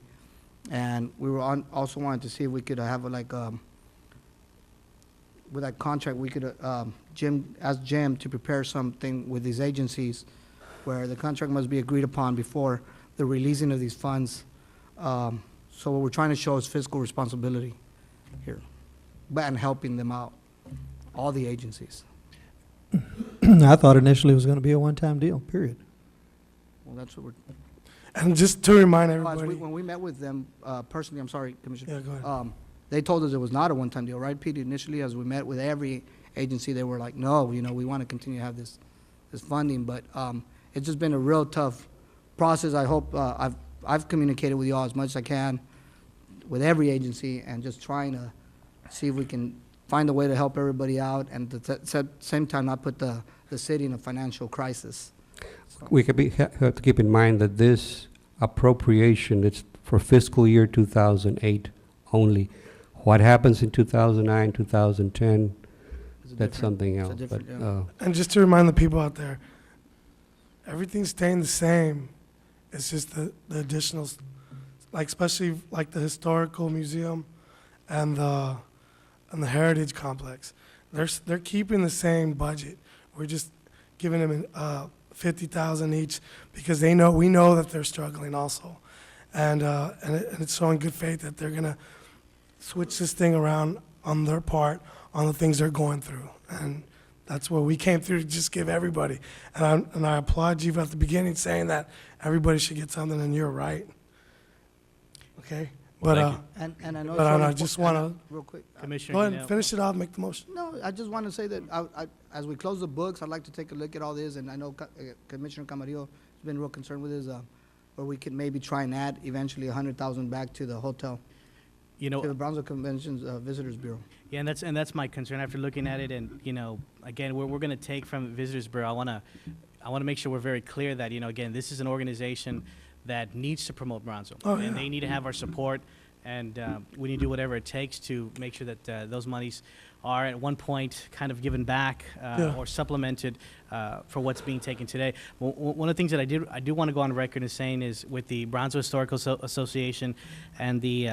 And we were also wanted to see if we could have with that contract, we could ask Jim to prepare something with these agencies where the contract must be agreed upon before the releasing of these funds. So what we're trying to show is fiscal responsibility here, and helping them out, all the agencies. I thought initially it was going to be a one-time deal, period. Well, that's what we're. And just to remind Well, everybody, when we met with them personally, I'm sorry, Commissioner. Yeah, go ahead. They told us it was not a one-time deal, right, Pete? Initially, as we met with every agency, they were like, no, we want to continue to have this funding. But it's just been a real tough process. I hope I've communicated with you all as much as I can with every agency, and just trying to see if we can find a way to help everybody out, and at the same time not put the city in a financial crisis. So. We have to keep in mind that this appropriation, it's for fiscal year 2008 only. What happens in 2009, 2010, that's something else. But, and just to remind the people out there, everything's staying the same. It's just the additionals, like especially like the historical museum and the heritage complex. They're keeping the same budget. We're just giving them 50,000 each, because we know that they're struggling also. And it's showing good faith that they're gonna switch this thing around on their part, on the things they're going through. And that's what we came through to just give everybody. And I applaud you at the beginning saying that everybody should get something, and you're right. Okay? Well, But, thank And I know. but it's I only just for- want and, to, real quick. Commissioner, go you ahead and know, finish it off, make the motion. No, I just want to say that as we close the books, I'd like to take a look at all this, and I know Commissioner Camarillo has been real concerned with this, where we can maybe try and add eventually 100,000 back to the hotel, you know, to the Brownsville Conventions Visitors Bureau. yeah, and that's my concern after looking at it. And you know, again, we're going to take from Visitors Bureau. I want to make sure we're very clear that, you know, again, this is an organization that needs to promote Brownsville, Oh, and yeah. they need to have our support. And we need to do whatever it takes to make sure that those monies are at one point kind of given back Yeah. or supplemented for what's being taken today. One of the things that I do want to go on record as saying is with the Brownsville Historical Association and the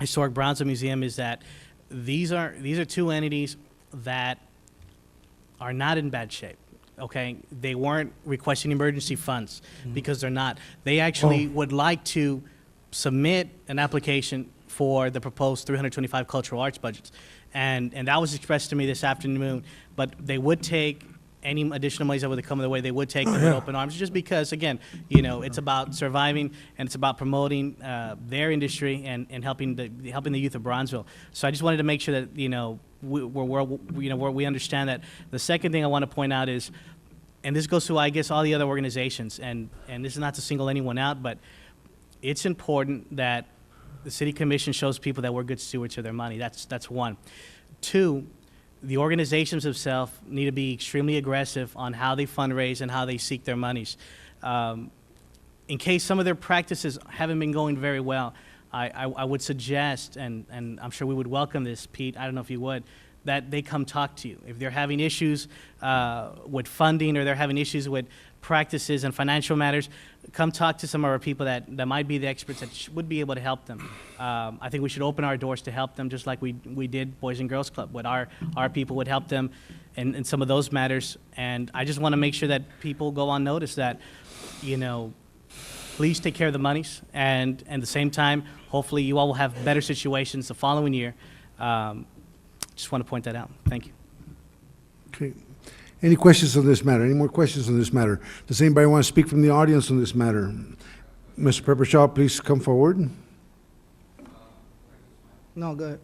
Historic Brownsville Museum is that these are two entities that are not in bad shape. Okay, they weren't requesting emergency funds because they're not. They actually would like to submit an application for the proposed 325 cultural arts budgets. And that was expressed to me this afternoon, but they would take any additional monies that would come their way, they would take them with open arms, just because, again, you know, it's about surviving and it's about promoting their industry and helping the youth of Brownsville. So I just wanted to make sure that, you know, we understand that. The second thing I want to point out is, and this goes to, I guess, all the other organizations, and this is not to single anyone out, but it's important that the city commission shows people that we're good stewards of their money. That's one. Two, the organizations themselves need to be extremely aggressive on how they fundraise and how they seek their monies. In case some of their practices haven't been going very well, I would suggest, and I'm sure we would welcome this, Pete, I don't know if you would, that they come talk to you. If they're having issues with funding or they're having issues with practices and financial matters, come talk to some of our people that might be the experts that would be able to help them. I think we should open our doors to help them, just like we did Boys and Girls Club. With our people would help them in some of those matters. And I just want to make sure that people go on notice that, you know, please take care of the monies. And at the same time, hopefully you all will have better situations the following year. Just want to point that out. Thank you. Okay. Any questions on this matter? Any more questions on this matter? Does anybody want to speak from the audience on this matter? Mr. Peppershaw, please come forward. No, go ahead.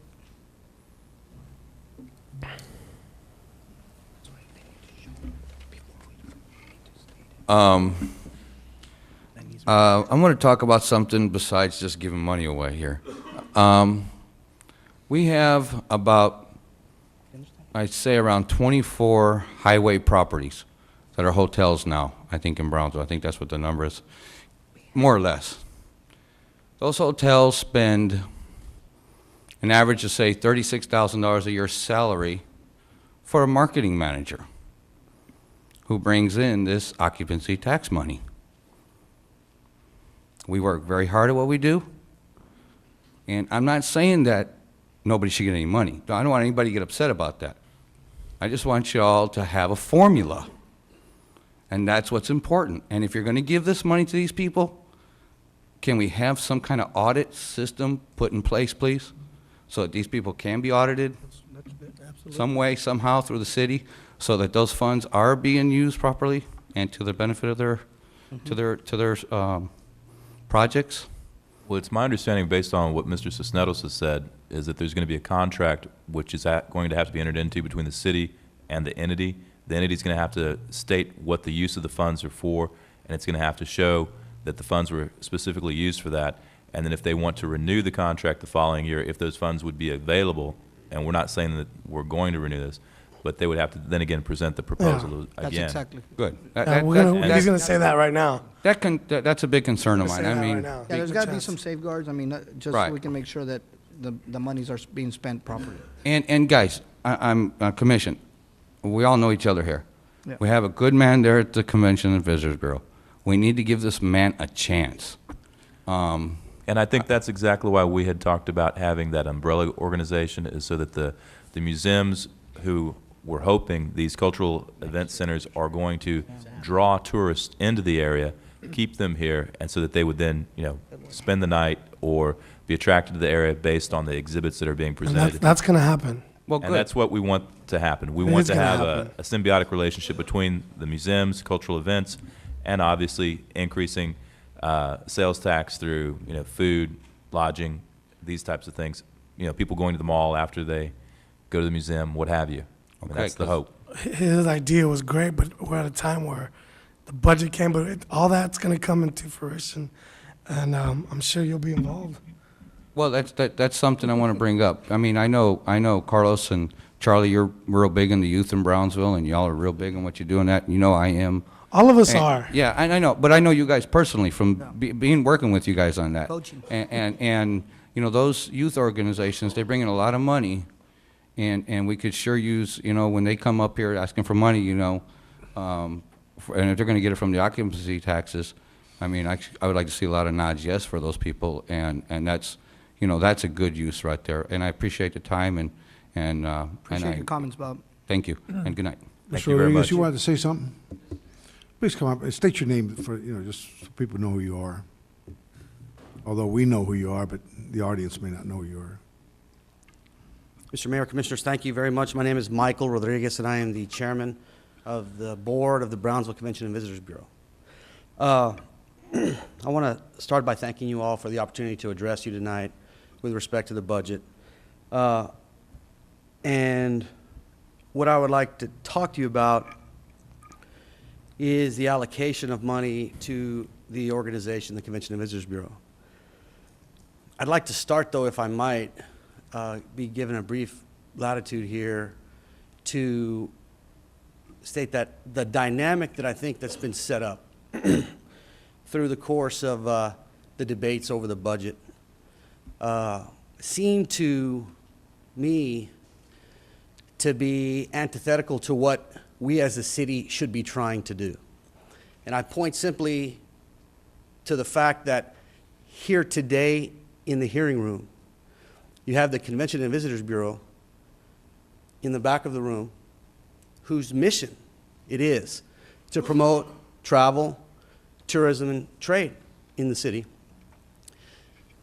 I'm going to talk about something besides just giving money away here. We have about, I'd say around 24 highway properties that are hotels now, I think in Brownsville. I think that's what the number is, more or less. Those hotels spend an average of, say, $36,000 a year salary for a marketing manager who brings in this occupancy tax money. We work very hard at what we do, and I'm not saying that nobody should get any money. I don't want anybody to get upset about that. I just want you all to have a formula, and that's what's important. And if you're going to give this money to these people, can we have some kind of audit system put in place, please, so that these people can be audited some way, somehow, through the city, so that those funds are being used properly and to the benefit of their, to their projects? Well, it's my understanding, based on what Mr. Cisneros has said, is that there's going to be a contract which is going to have to be entered into between the city and the entity. The entity's going to have to state what the use of the funds are for, and it's going to have to show that the funds were specifically used for that. And then if they want to renew the contract the following year, if those funds would be available, and we're not saying that we're going to renew this, but they would have to then again present the proposal again. That's exactly. Good. He's going to say that right now. That's a big concern of He's mine. gonna I say that mean, right now. Yeah, there's got to be Chance. some safeguards, I mean, just so Right. we can make sure that the monies are being spent properly. and guys, I'm commission. We all know each other here. Yeah. We have a good man there at the Convention and Visitors Bureau. We need to give this man a chance. And I think that's exactly why we had talked about having that umbrella organization, is so that the museums who we're hoping these cultural event centers are going to draw tourists into the area, keep them here, and so that they would then, spend the night or be attracted to the area based on the exhibits that are being And presented. that's going to happen. Well, And good. that's what we want to happen. We It want is to gonna have happen. a symbiotic relationship between the museums, cultural events, and obviously increasing sales tax through, food, lodging, these types of things. People going to the mall after they go to the museum, what have you. I mean, Okay, that's the 'cause- hope. His idea was great, but we're at a time where the budget came, but all that's going to come into fruition, and I'm sure you'll be involved. Well, that's something I want to bring up. I mean, I know Carlos and Charlie, you're real big in the youth in Brownsville, and y'all are real big in what you do in that. I am. All of us And- are. Yeah, I know, but I know you guys personally from being working with you guys on that. Coaching. And those youth organizations, they bring in a lot of money, and we could sure use, when they come up here asking for money, and if they're going to get it from the occupancy taxes, I mean, I would like to see a lot of nods yes for those people, and that's, that's a good use right there. And I appreciate the time and Appreciate your comments, Bob. Thank you, and good night. Thank Mr. you very Rodriguez, much. you wanted to say something? Please come up and state your name for, just so people know who you are. Although we know who you are, but the audience may not know who you are. Mr. Mayor, Commissioners, thank you very much. My name is Michael Rodriguez, and I am the chairman of the board of the Brownsville Convention and Visitors Bureau. I want to start by thanking you all for the opportunity to address you tonight with respect to the budget. And what I would like to talk to you about is the allocation of money to the organization, the Convention and Visitors Bureau. I'd like to start, though, if I might, be given a brief latitude here to state that the dynamic that I think that's been set up through the course of the debates over the budget seem to me to be antithetical to what we as a city should be trying to do. And I point simply to the fact that here today in the hearing room, you have the Convention and Visitors Bureau in the back of the room, whose mission it is to promote travel, tourism, and trade in the city.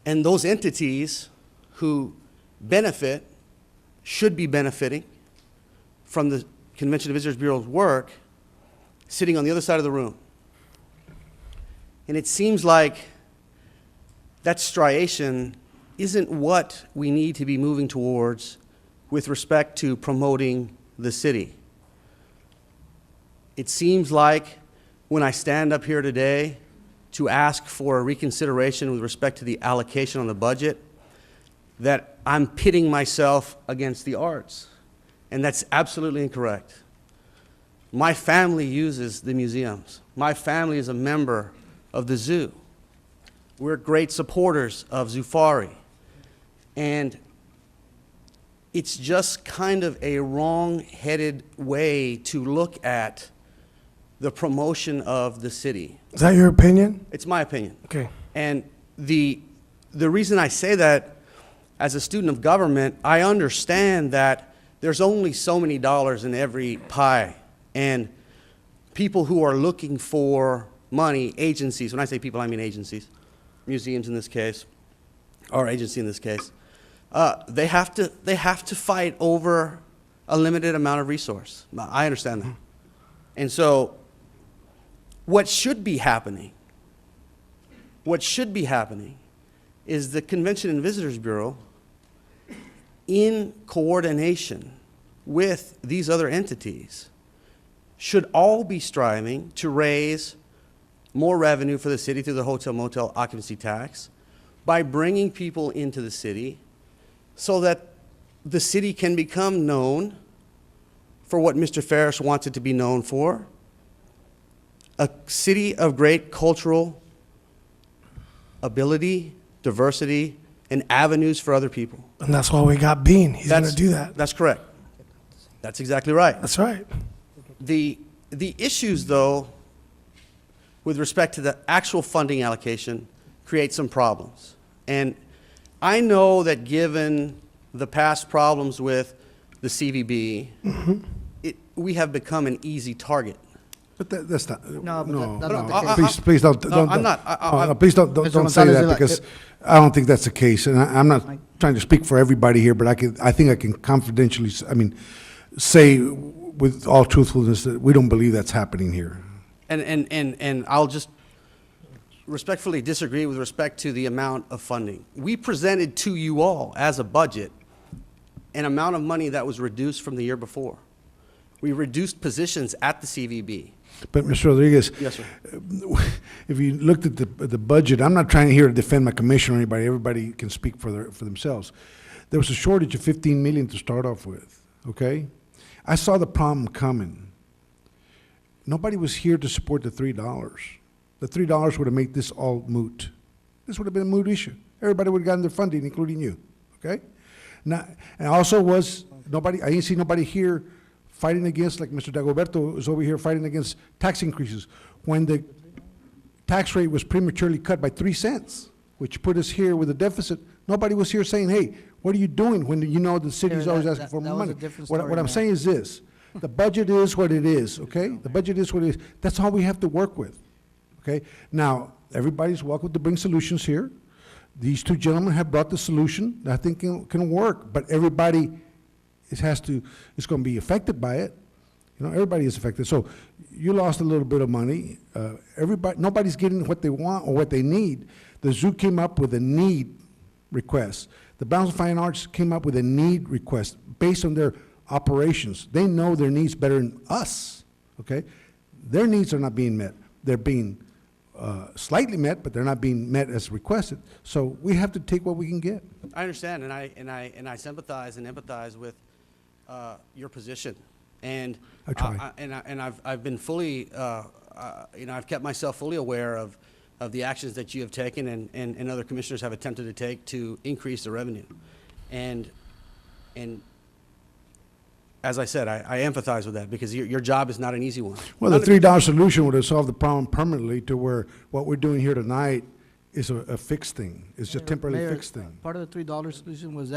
And those entities who benefit, should be benefiting from the Convention and Visitors Bureau's work, sitting on the other side of the room. And it seems like that striation isn't what we need to be moving towards with respect to promoting the city. It seems like when I stand up here today to ask for a reconsideration with respect to the allocation on the budget, that I'm pitting myself against the arts. And that's absolutely incorrect. My family uses the museums. My family is a member of the zoo. We're great supporters of Zufari. And it's just kind of a wrong-headed way to look at the promotion of the city. Is that your opinion? It's my opinion. Okay. And the reason I say that, as a student of government, I understand that there's only so many dollars in every pie. And people who are looking for money, agencies, when I say people, I mean agencies, museums in this case, or agency in this case, they have to fight over a limited amount of resource. I understand that. And so what should be happening is the Convention and Visitors Bureau, in coordination with these other entities, should all be striving to raise more revenue for the city through the hotel motel occupancy tax by bringing people into the city so that the city can become known for what Mr. Ferris wants it to be known for, a city of great cultural ability, diversity, and avenues for other people. And that's why we got Bean. He's going to do that. That's correct. That's exactly right. That's right. The issues, though, with respect to the actual funding allocation, create some problems. And I know that given the past problems with the CVB, we have become an easy target. But that's not, No, but no, that's not no. the case. Please don't, No, don't. I'm not. No, please don't Mr. say Gonzalez, that, like, because I don't think that's the case. And I'm not trying to speak for everybody here, but I think I can confidentially, say with all truthfulness that we don't believe that's happening here. And I'll just respectfully disagree with respect to the amount of funding. We presented to you all as a budget an amount of money that was reduced from the year before. We reduced positions at the CVB. But, Mr. Rodriguez. Yes, sir. If you looked at the budget, I'm not trying to here to defend my commission or anybody. Everybody can speak for themselves. There was a shortage of 15 million to start off with, okay? I saw the problem coming. Nobody was here to support the $3. The $3 would have made this all moot. This would have been a moot issue. Everybody would have gotten their funding, including you, okay? Now, and also was nobody, I didn't see nobody here fighting against, like Mr. Dagoberto is over here fighting against tax increases. When the tax rate was prematurely cut by 3 cents, which put us here with a deficit, nobody was here saying, hey, what are you doing when you know the city's always asking for more money? What I'm saying is this, the budget is what it is, okay? The budget is what it is. That's all we have to work with, okay? Now, everybody's welcome to bring solutions here. These two gentlemen have brought the solution that I think can work, but everybody is going to be affected by it. You know, everybody is affected. So you lost a little bit of money. Nobody's getting what they want or what they need. The zoo came up with a need request. The Brownsville Fine Arts came up with a need request based on their operations. They know their needs better than us, okay? Their needs are not being met. They're being slightly met, but they're not being met as requested. So we have to take what we can get. I understand, and I sympathize and empathize with your position, and I try. I've been fully, I've kept myself fully aware of the actions that you have taken and other commissioners have attempted to take to increase the revenue, and as I said, I empathize with that because your job is not an easy one. Well, the $3 solution would have solved the problem permanently to where what we're doing here tonight is a fixed thing. It's just temporarily Mayor, fixed thing. Part of the $3 solution, was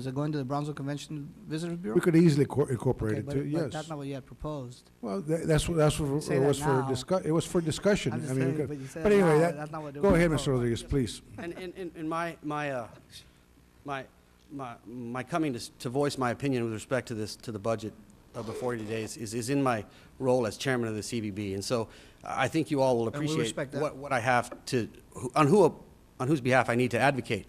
it going to the Brownsville Convention Visitors Bureau? We could easily incorporate Okay, it but- too, but yes. that's not what you had proposed. Well, that's what Say it that was for now. it was for discussion. I'm just I mean, saying, but you said but it anyway, now, that's not what they go were ahead, proposed. Mr. Rodriguez, please. And my coming to voice my opinion with respect to the budget before you today is in my role as chairman of the CVB, and so I think you all will And we appreciate respect that. what I have to on whose behalf I need to advocate.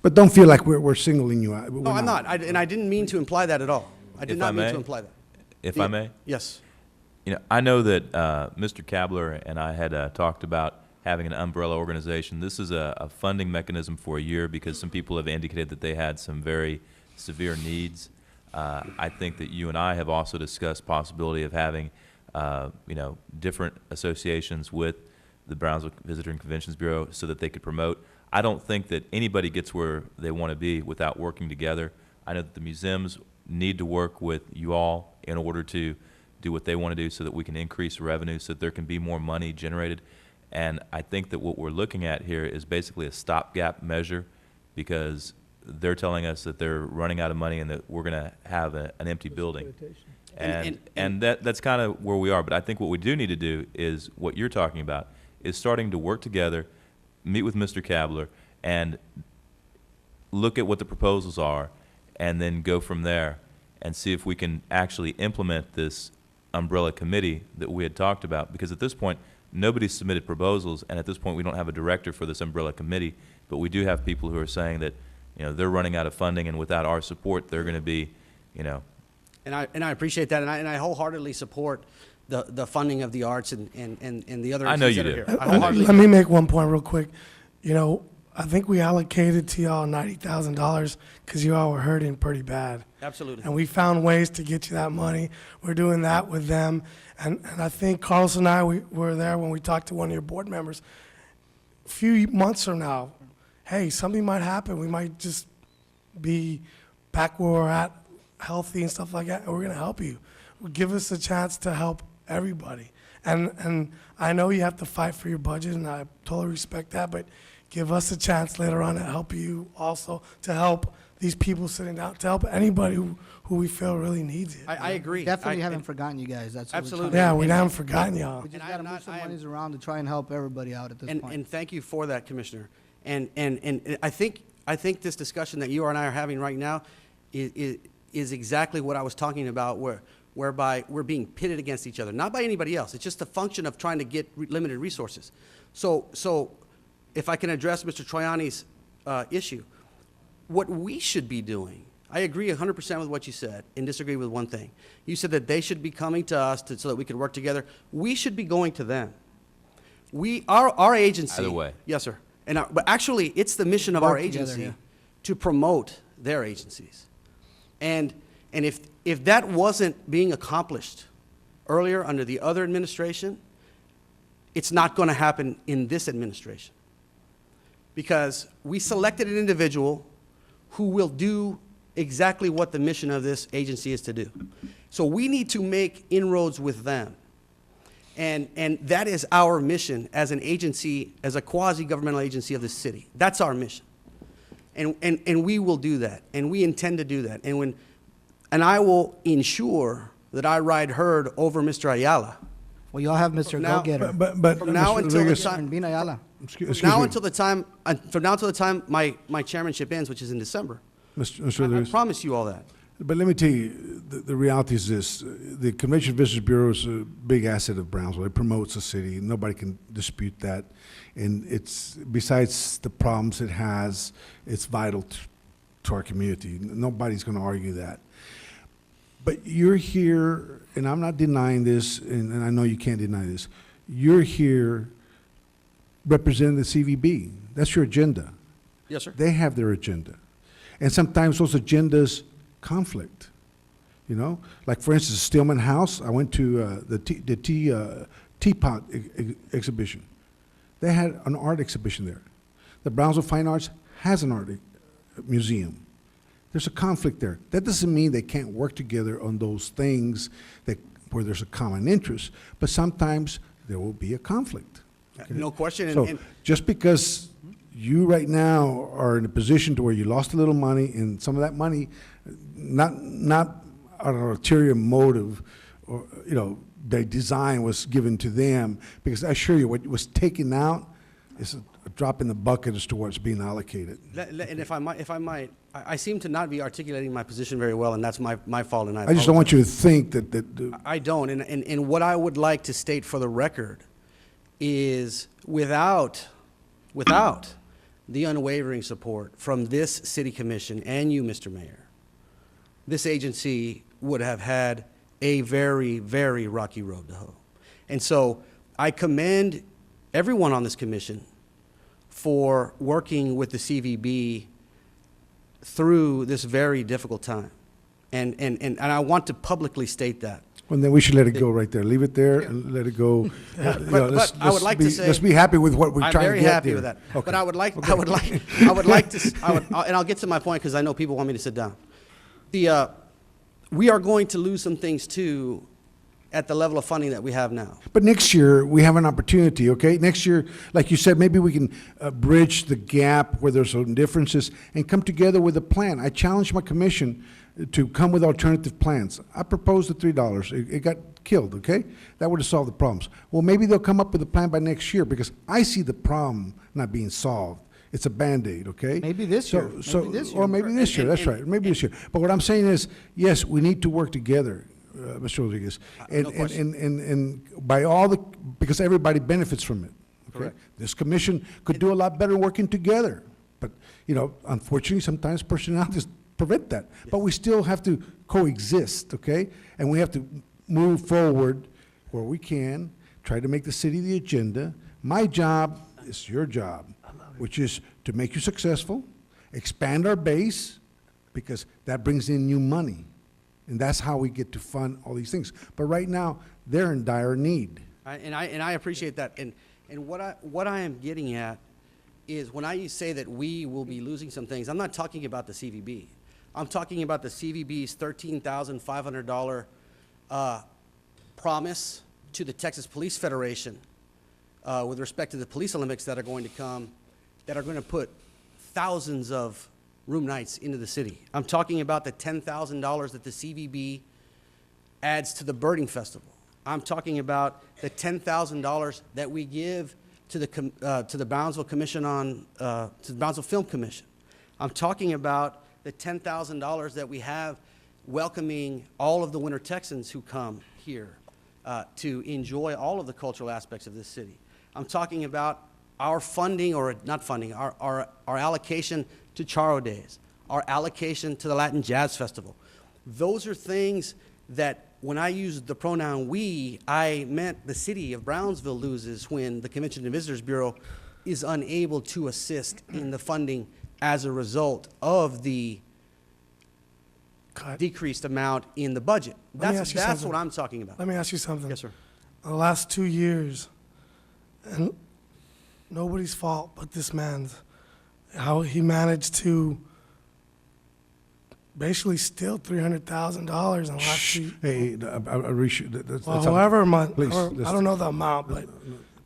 But don't feel like we're singling you out. No, I'm not, and I didn't mean to imply that at all. I did If not I mean to may? imply that. If I may? Yes. You know, I know that Mr. Kabler and I had talked about having an umbrella organization. This is a funding mechanism for a year because some people have indicated that they had some very severe needs. I think that you and I have also discussed possibility of having, different associations with the Brownsville Visitor and Conventions Bureau so that they could promote. I don't think that anybody gets where they want to be without working together. I know that the museums need to work with you all in order to do what they want to do so that we can increase revenue, so that there can be more money generated. And I think that what we're looking at here is basically a stopgap measure because they're telling us that they're running out of money and that we're going to have an empty building. And that's kind of where we are. But I think what we do need to do is what you're talking about, is starting to work together, meet with Mr. Kabler, and look at what the proposals are, and then go from there and see if we can actually implement this umbrella committee that we had talked about. Because at this point, nobody's submitted proposals, and at this point, we don't have a director for this umbrella committee, but we do have people who are saying that, they're running out of funding, and without our support, they're going to be, And I appreciate that, and I wholeheartedly support the funding of the arts and the other I know issues you that are do. here. I wholeheartedly Let me make one point real quick. I think we allocated to y'all $90,000 because you all were hurting pretty bad. Absolutely. And we found ways to get you that money. We're doing that with them. And I think Carlos and I, we were there when we talked to one of your board members. A few months from now, hey, something might happen. We might just be back where we're at, healthy and stuff like that, and we're going to help you. Give us a chance to help everybody. And I know you have to fight for your budget, and I totally respect that, but give us a chance later on to help you also, to help these people sitting down to help anybody who we feel really needs it. I agree. Definitely haven't forgotten you guys. That's what we're Absolutely. trying Yeah, to we do. haven't forgotten y'all. We just And I gotta am move not- some I am- monies around to try and help everybody out at this point. And thank you for that, Commissioner. And I think this discussion that you and I are having right now is exactly what I was talking about, whereby we're being pitted against each other, not by anybody else. It's just a function of trying to get limited resources. So if I can address Mr. Troyani's issue, what we should be doing, I agree 100% with what you said and disagree with one thing. You said that they should be coming to us so that we could work together. We should be going to them. Our agency. Either way. Yes, sir. But actually, it's the mission of our Work together, agency yeah. to promote their agencies. And if that wasn't being accomplished earlier under the other administration, it's not going to happen in this administration. Because we selected an individual who will do exactly what the mission of this agency is to do. So we need to make inroads with them. And that is our mission as an agency, as a quasi-governmental agency of the city. That's our mission. And we will do that, and we intend to do that. And I will ensure that I ride herd over Mr. Ayala. Well, y'all have Mr. From now- Go-Getter. But From now Mr. until the Rodriguez, time, Bin Ayala. excuse now me. until the time my chairmanship ends, which is in December. Mr. I Rodriguez. promise you all that. But let me tell you, the reality is this. The Convention Visitors Bureau is a big asset of Brownsville. It promotes the city. Nobody can dispute that. And it's, besides the problems it has, it's vital to our community. Nobody's going to argue that. But you're here, and I'm not denying this, and I know you can't deny this. You're here representing the CVB. That's your agenda. Yes, sir. They have their agenda. And sometimes those agendas conflict, you know? Like, for instance, Stillman House, I went to the Teapot exhibition. They had an art exhibition there. The Brownsville Fine Arts has an art museum. There's a conflict there. That doesn't mean they can't work together on those things where there's a common interest, but sometimes there will be a conflict. Okay? No question. So just because you right now are in a position to where you lost a little money, and some of that money, not out of an ulterior motive, or the design was given to them, because I assure you, what was taken out is a drop in the bucket as to what's being allocated. And if I might, I seem to not be articulating my position very well, and that's my fault. And I just don't want you to think that. I don't. And what I would like to state for the record is, without the unwavering support from this city commission and you, Mr. Mayor, this agency would have had a very, very rocky road to hoe. And so I commend everyone on this commission for working with the CVB through this very difficult time. And I want to publicly state that. Well, then we should let it go right there. Leave it there and let it go. But I would like to say, let's be happy with what we're trying to get there. I'm very happy with that. Okay. But I would like to, and I'll get to my point because I know people want me to sit down. We are going to lose some things too at the level of funding that we have now. But next year, we have an opportunity, okay? Next year, like you said, maybe we can bridge the gap where there's some differences and come together with a plan. I challenged my commission to come with alternative plans. I proposed the $3. It got killed, okay? That would have solved the problems. Well, maybe they'll come up with a plan by next year, because I see the problem not being solved. It's a Band-Aid, okay? Maybe this year. Or maybe this year, that's right, maybe this year. But what I'm saying is, yes, we need to work together, Mr. Rodriguez. And by all because everybody benefits from it, okay? Correct. This commission could do a lot better working together. But, unfortunately, sometimes personalities prevent that. But we still have to coexist, okay? And we have to move forward where we can, try to make the city the agenda. My job is your job, which is to make you successful, expand our base, because that brings in new money. And that's how we get to fund all these things. But right now, they're in dire need. And I appreciate that. And what I am getting at is, when I say that we will be losing some things, I'm not talking about the CVB. I'm talking about the CVB's $13,500 promise to the Texas Police Federation with respect to the Police Olympics that are going to come, that are going to put thousands of room nights into the city. I'm talking about the $10,000 that the CVB adds to the birding festival. I'm talking about the $10,000 that we give to the Brownsville Commission to the Brownsville Film Commission. I'm talking about the $10,000 that we have welcoming all of the Winter Texans who come here to enjoy all of the cultural aspects of this city. I'm talking about our funding, or not funding, our allocation to Charo Days, our allocation to the Latin Jazz Festival. Those are things that, when I used the pronoun we, I meant the city of Brownsville loses when the Convention and Visitors Bureau is unable to assist in the funding as a result of the decreased amount in the budget. That's what I'm talking about. Let me ask you something. Yes, sir. The last 2 years, and nobody's fault but this man's, how he managed to basically steal $300,000 in the last 2 years. Hey, However much, Please, I don't know the amount, but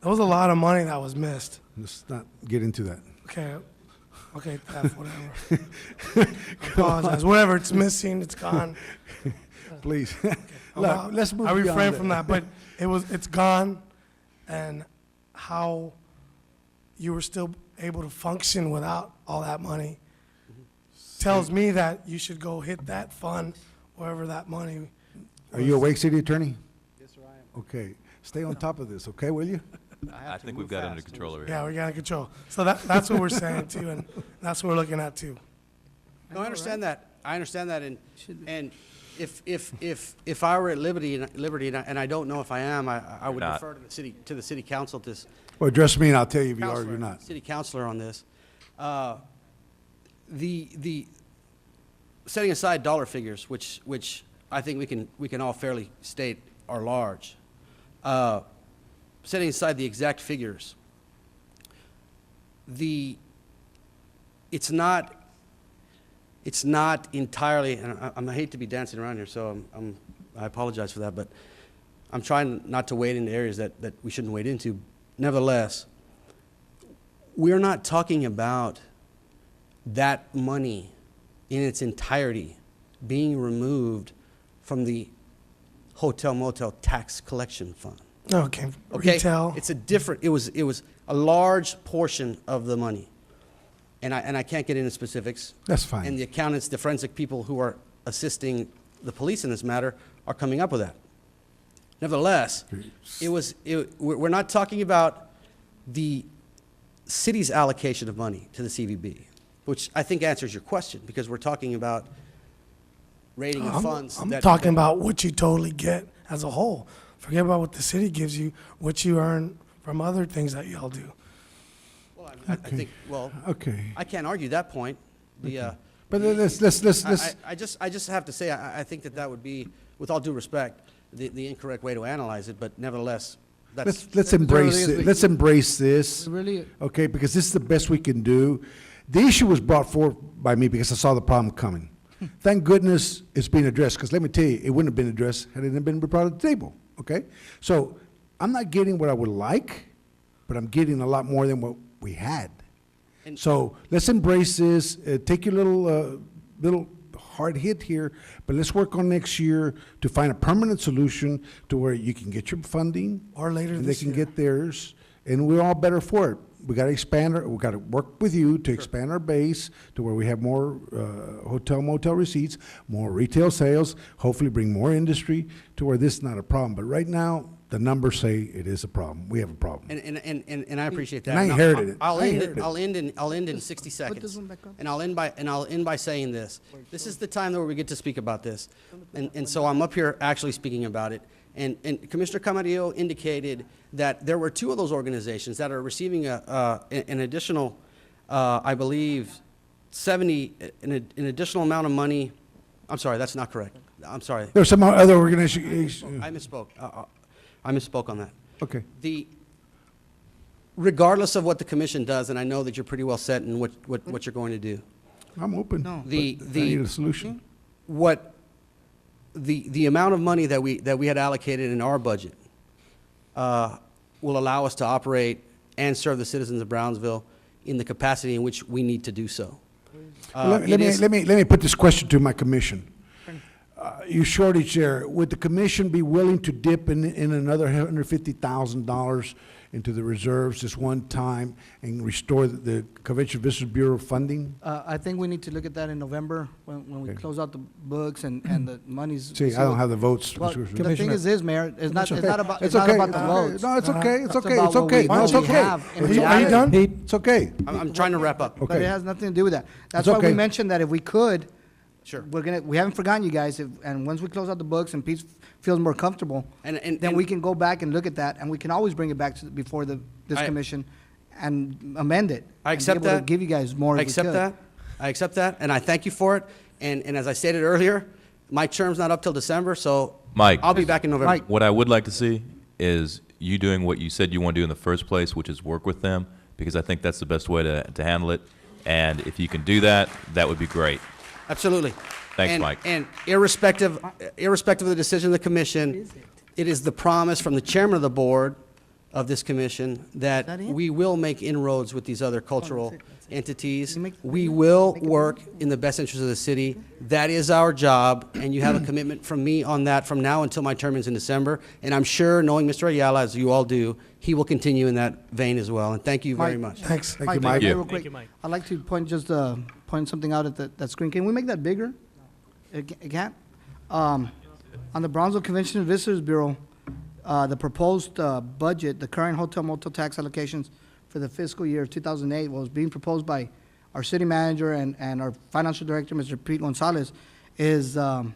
there was a lot of money that was missed. Let's not get into that. Okay, Theft, whatever. I apologize. Whatever, it's missing, it's gone. Please. Look, let's move I beyond refrain that. from that, but it's gone, and how you were still able to function without all that money tells me that you should go hit that fund, wherever that money. Are you awake, city attorney? Yes, sir, I am. Okay, stay on top of this, okay, will you? I think we've got it under control over here. Yeah, we got it control. So that's what we're saying too, and that's what we're looking at too. No, I understand that. I understand that, and if I were at liberty, and I don't know if I am, I would not. defer to the city council this. Well, address me and I'll tell you if you are or you're not. City councilor on this. The setting aside dollar figures, which I think we can all fairly state are large. Setting aside the exact figures, it's not entirely, and I hate to be dancing around here, so I apologize for that, but I'm trying not to wade into areas that we shouldn't wade into. Nevertheless, we're not talking about that money in its entirety being removed from the hotel motel tax collection fund. Okay, Okay, retail. it's a different. It was a large portion of the money, and I can't get into specifics. That's fine. And the accountants, the forensic people who are assisting the police in this matter, are coming up with that. Nevertheless, we're not talking about the city's allocation of money to the CVB, which I think answers your question, because we're talking about rating of funds. I'm talking about what you totally get as a whole. Forget about what the city gives you, what you earn from other things that y'all do. Well, I think. Well, okay. I can't argue that point. But let's. I just have to say, I think that would be, with all due respect, the incorrect way to analyze it. But nevertheless, Let's embrace it. Let's embrace this. Really? Okay, because this is the best we can do. The issue was brought forth by me because I saw the problem coming. Thank goodness it's being addressed, because let me tell you, it wouldn't have been addressed had it not been brought to the table, okay? So I'm not getting what I would like, but I'm getting a lot more than what we had. So let's embrace this, take your little hard hit here, but let's work on next year to find a permanent solution to where you can get your funding. Or later and this they can year. get theirs, and we're all better for it. We got to we got to work with you to expand our base to where we have more hotel motel receipts, more retail sales, hopefully bring more industry to where this is not a problem. But right now, the numbers say it is a problem. We have a problem. And I appreciate that. And I inherited it. I'll I end inherited it. I'll end in 60 seconds. And I'll end by saying this. This is the time where we get to speak about this. And so I'm up here actually speaking about it. And Commissioner Camarillo indicated that there were two of those organizations that are receiving an additional, I believe, an additional amount of money. I'm sorry, that's not correct. I'm sorry. There's some other organizations. I misspoke. I misspoke on that. Okay. Regardless of what the commission does, and I know that you're pretty well set in what you're going to do. I'm open. No. I need a solution. What the amount of money that we had allocated in our budget will allow us to operate and serve the citizens of Brownsville in the capacity in which we need to do so. Let me put this question to my commission. Your shortage there, would the commission be willing to dip in another $150,000 into the reserves this one time and restore the Convention Visitors Bureau funding? I think we need to look at that in November when we close out the books and the money's. See, I don't have the votes. Well, the thing is, Mayor, it's not about It's not okay. about the votes. No, it's okay, it's okay, about it's what okay. we- No, it's what we okay. have in Are you reality. done? It's okay. I'm trying to wrap up. But Okay. it has nothing to do with that. That's It's why we okay. mentioned that if we could, Sure. we haven't forgotten you guys, and once we close out the books and Pete feels more comfortable, And then we can go back and look at that, and we can always bring it back before this commission and amend it. I accept and be able that. to give you guys more I if we accept could. that. I accept that, and I thank you for it. And as I stated earlier, my term's not up till December, so Mike. I'll be back in November. What I would like to see is you doing what you said you want to do in the first place, which is work with them, because I think that's the best way to handle it. And if you can do that, that would be great. Absolutely. Thanks, And- Mike. And irrespective of the decision of the commission, it is the promise from the chairman of the board of this commission that we will make inroads with these other cultural entities. We will work in the best interest of the city. That is our job, and you have a commitment from me on that from now until my term ends in December. And I'm sure, knowing Mr. Ayala, as you all do, he will continue in that vein as well. And thank you very much. Thanks. Thank you, Mike. Real quick, I'd like to point something out at that screen. Can we make that bigger? It can't? On the Brownsville Convention and Visitors Bureau, the proposed budget, the current hotel motel tax allocations for the fiscal year 2008 was being proposed by our city manager and our financial director, Mr. Pete Gonzalez, is the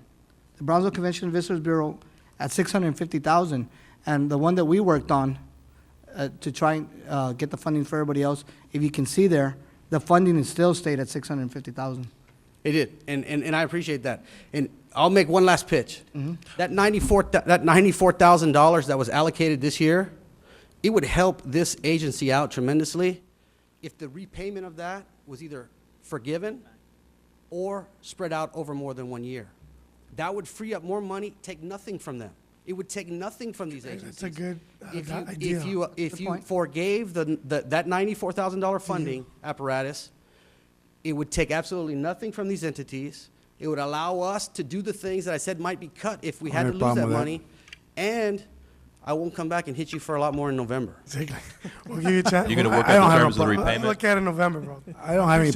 Brownsville Convention and Visitors Bureau at $650,000. And the one that we worked on to try and get the funding for everybody else, if you can see there, the funding is still stayed at $650,000. It did, and I appreciate that. And I'll make one last pitch. That $94,000 that was allocated this year, it would help this agency out tremendously if the repayment of that was either forgiven or spread out over more than 1 year. That would free up more money, take nothing from them. It would take nothing from these agencies. That's a good idea. If you forgave that $94,000 funding apparatus, it would take absolutely nothing from these entities. It would allow us to do the things that I said might be cut if we had to lose that money. And I won't come back and hit you for a lot more in November. We'll give you a chance. You're gonna work out the terms of the repayment? Look at it in November, bro. I don't have any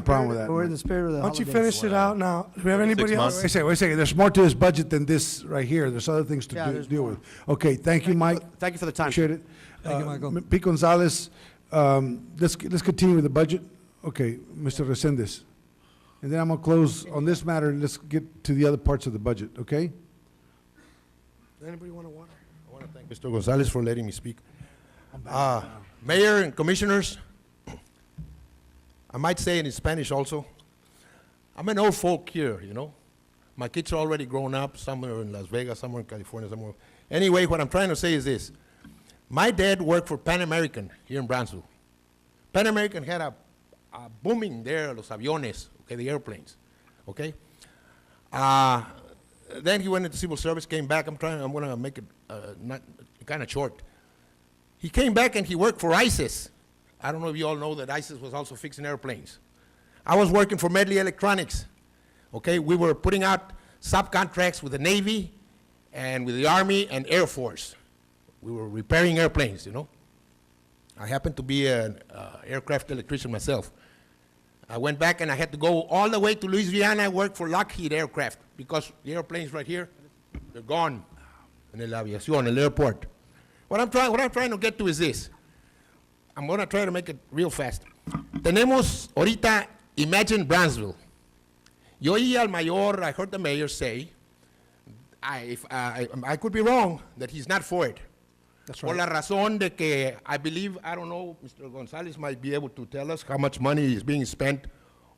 problem with that. We're in the spirit of the Why don't you holidays. finish it out now? Do we have anybody else? Wait a second, there's more to this budget than this right here. There's other things to deal with. Okay, thank you, Mike. Thank you for the time. Appreciate it. Thank you, Michael. Pete Gonzalez, let's continue with the budget. Okay, Mr. Resendez. And then I'm gonna close on this matter, and let's get to the other parts of the budget, okay? Does anybody want to water? I want to thank Mr. Gonzalez for letting me speak. Mayor and commissioners, I might say it in Spanish also. I'm an old folk here, you know. My kids are already grown up, some are in Las Vegas, some are in California, some are. Anyway, what I'm trying to say is this. My dad worked for Pan American here in Brownsville. Pan American had a booming there, los aviones, okay, the airplanes, okay? Then he went into civil service, came back. I'm going to make it not kind of short. He came back and he worked for ISIS. I don't know if you all know that ISIS was also fixing airplanes. I was working for Medley Electronics. Okay, we were putting out subcontracts with the Navy and with the Army and Air Force. We were repairing airplanes, you know. I happened to be an aircraft electrician myself. I went back and I had to go all the way to Louisiana. I worked for Lockheed Aircraft because the airplanes right here, they're gone in el aviación, el airport. What I'm trying to get to is this. I'm going to try to make it real fast. Tenemos ahorita Imagine Brownsville. Yo oí al mayor, I heard the mayor say, I could be wrong, that he's not for it. That's Por la razón de que I believe, I don't know, Mr. Gonzalez might be able to tell us how much money is being spent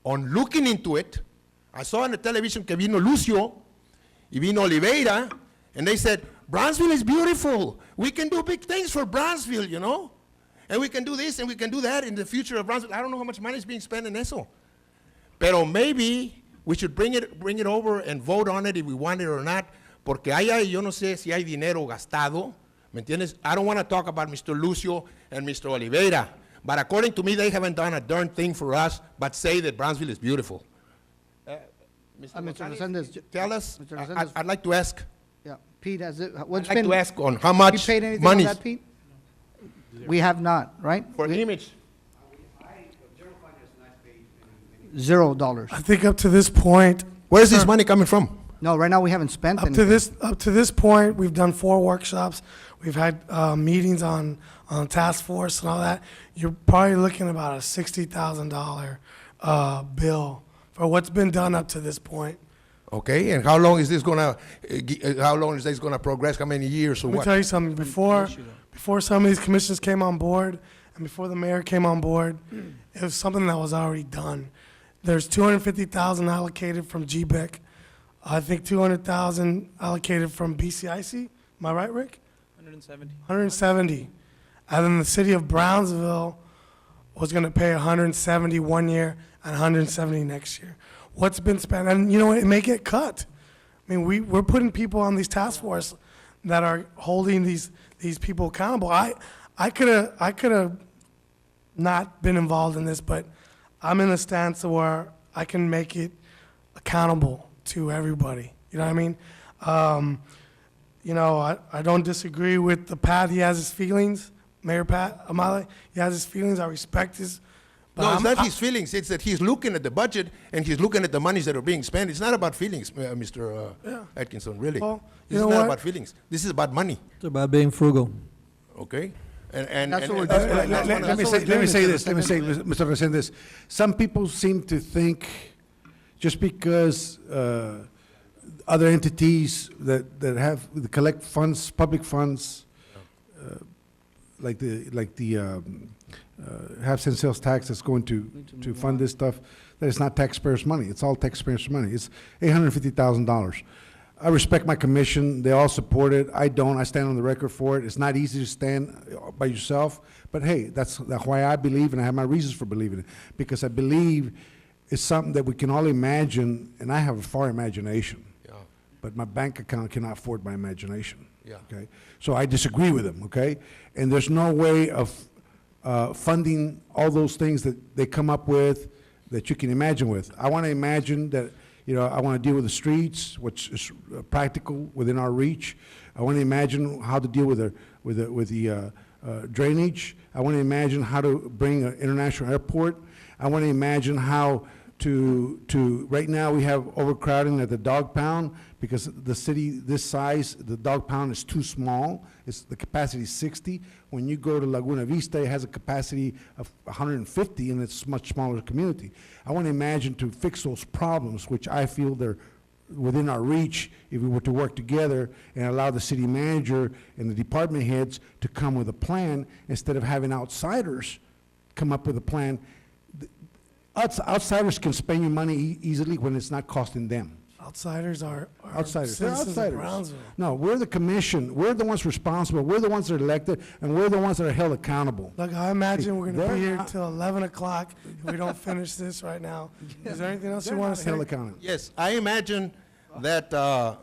on looking into it. I saw on the television que vino Lucio y vino Oliveira, and they said, Brownsville is beautiful. We can do big things for Brownsville, you know? And we can do this and we can do that in the future of Brownsville. I don't know how much money is being spent in eso. Pero maybe we should bring it over and vote on it if we want it or not, porque yo no sé si hay dinero gastado. ¿Me entiendes? I don't want to talk about Mr. Lucio and Mr. Oliveira, But according to me, they haven't done a darn thing for us but say that Brownsville is beautiful. Mr. Resendez, Tell us, Mr. Resendez. I'd like to ask, Yeah, Pete, what's I'd like been? to ask on how You much paid anything on money that, Pete? We have not, right? for the image. $0. I think up to this point, Where is this money coming from? No, right now we haven't spent up anything. to this point, we've done 4 workshops. We've had meetings on task force and all that. You're probably looking about a $60,000 bill for what's been done up to this point. Okay, and how long is this gonna, progress? How many years or Let me what? tell you something. Before some of these commissions came on board, and before the mayor came on board, it was something that was already done. There's $250,000 allocated from GBEC. I think $200,000 allocated from BCIC. Am I right, Rick? 170. 170. And then the city of Brownsville was going to pay 170 one year and 170 next year. What's been spent, and you know what, it may get cut. I mean, we're putting people on these task force that are holding these people accountable. I could have not been involved in this, but I'm in a stance where I can make it accountable to everybody. You know what I mean? You know, I don't disagree with the Pat. He has his feelings, Mayor Pat Amale. He has his feelings. I respect his. But No, it's not his feelings, it's that he's looking at the budget and he's looking at the monies that are being spent. It's not about feelings, Mr. Atkinson, really. Well, This you is know not what? about feelings. This is about money, It's about being frugal. okay? And That's what we're that's doing what- right now. that's what- Let me say this, Mr. Resendez. Some people seem to think just because other entities that collect funds, public funds, like the half-cent sales tax that's going to fund this stuff, that it's not taxpayers' money. It's all taxpayers' money. It's $850,000. I respect my commission. They all support it. I don't. I stand on the record for it. It's not easy to stand by yourself, but hey, that's why I believe, and I have my reasons for believing it, because I believe it's something that we can all imagine, and I have a far imagination. Yeah. But my bank account cannot afford my imagination. Yeah. Okay? So I disagree with them, okay? And there's no way of funding all those things that they come up with that you can imagine with. I want to imagine that, you know, I want to deal with the streets, which is practical within our reach. I want to imagine how to deal with the drainage. I want to imagine how to bring an international airport. I want to imagine how right now we have overcrowding at the dog pound because the city this size, the dog pound is too small. The capacity is 60. When you go to Laguna Vista, it has a capacity of 150 and it's a much smaller community. I want to imagine to fix those problems, which I feel they're within our reach if we were to work together and allow the city manager and the department heads to come with a plan instead of having outsiders come up with a plan. Outsiders can spend your money easily when it's not costing them. Outsiders are Outsiders. They're citizens of outsiders. Brownsville. No, we're the commission. We're the ones responsible. We're the ones that are elected, and we're the ones that are held accountable. Look, I imagine we're going to They're be here not- till 11 o'clock if we don't finish this right now. Is there anything else you want to say? Held accountable. Yes, I imagine that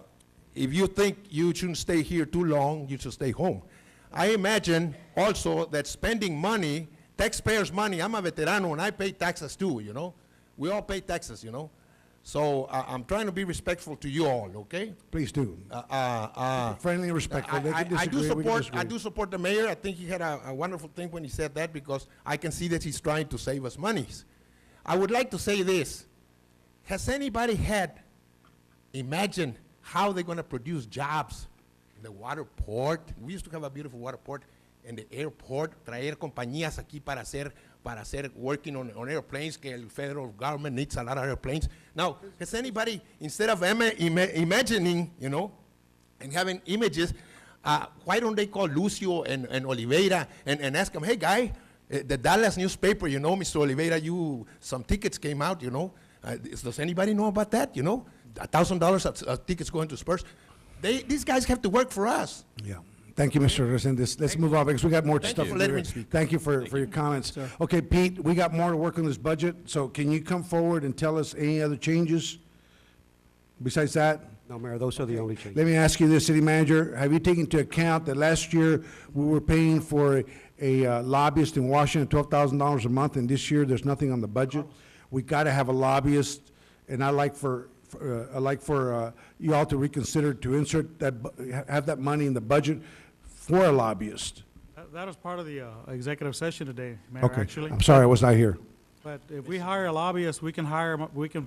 if you think you shouldn't stay here too long, you should stay home. I imagine also that spending money, taxpayers' money, I'm a veterano and I pay taxes too, you know? We all pay taxes, you know? So I'm trying to be respectful to you all, okay? Please do. Friendly and respectful. They can I disagree, we can disagree. I do support the mayor. I think he had a wonderful thing when he said that because I can see that he's trying to save us monies. I would like to say this. Has anybody imagine how they're going to produce jobs in the water port? We used to have a beautiful water port in the airport, traer compañías aquí para hacer working on airplanes, que el federal government needs a lot of airplanes. Now, has anybody, instead of imagining, you know, and having images, why don't they call Lucio and Oliveira and ask them, hey, guy, the Dallas newspaper, you know, Mr. Oliveira, some tickets came out, you know. Does anybody know about that, you know? $1,000 of tickets going to Spurs. These guys have to work for us. Yeah. Thank you, Mr. Resendez. Let's move on because we got more stuff. you for letting me speak. Thank you for your comments. Okay, Pete, we got more to work on this budget, so can you come forward and tell us any other changes besides that? No, Mayor, those are the only changes. Let me ask you this, City Manager, have you taken into account that last year we were paying for a lobbyist in Washington, $12,000 a month, and this year, there's nothing on the budget. We gotta have a lobbyist, and I'd like for you all to reconsider to insert that, have that money in the budget for a lobbyist. That was part of the executive session today, Mayor, Okay, actually. I'm sorry, I was not here. But if we hire a lobbyist, we can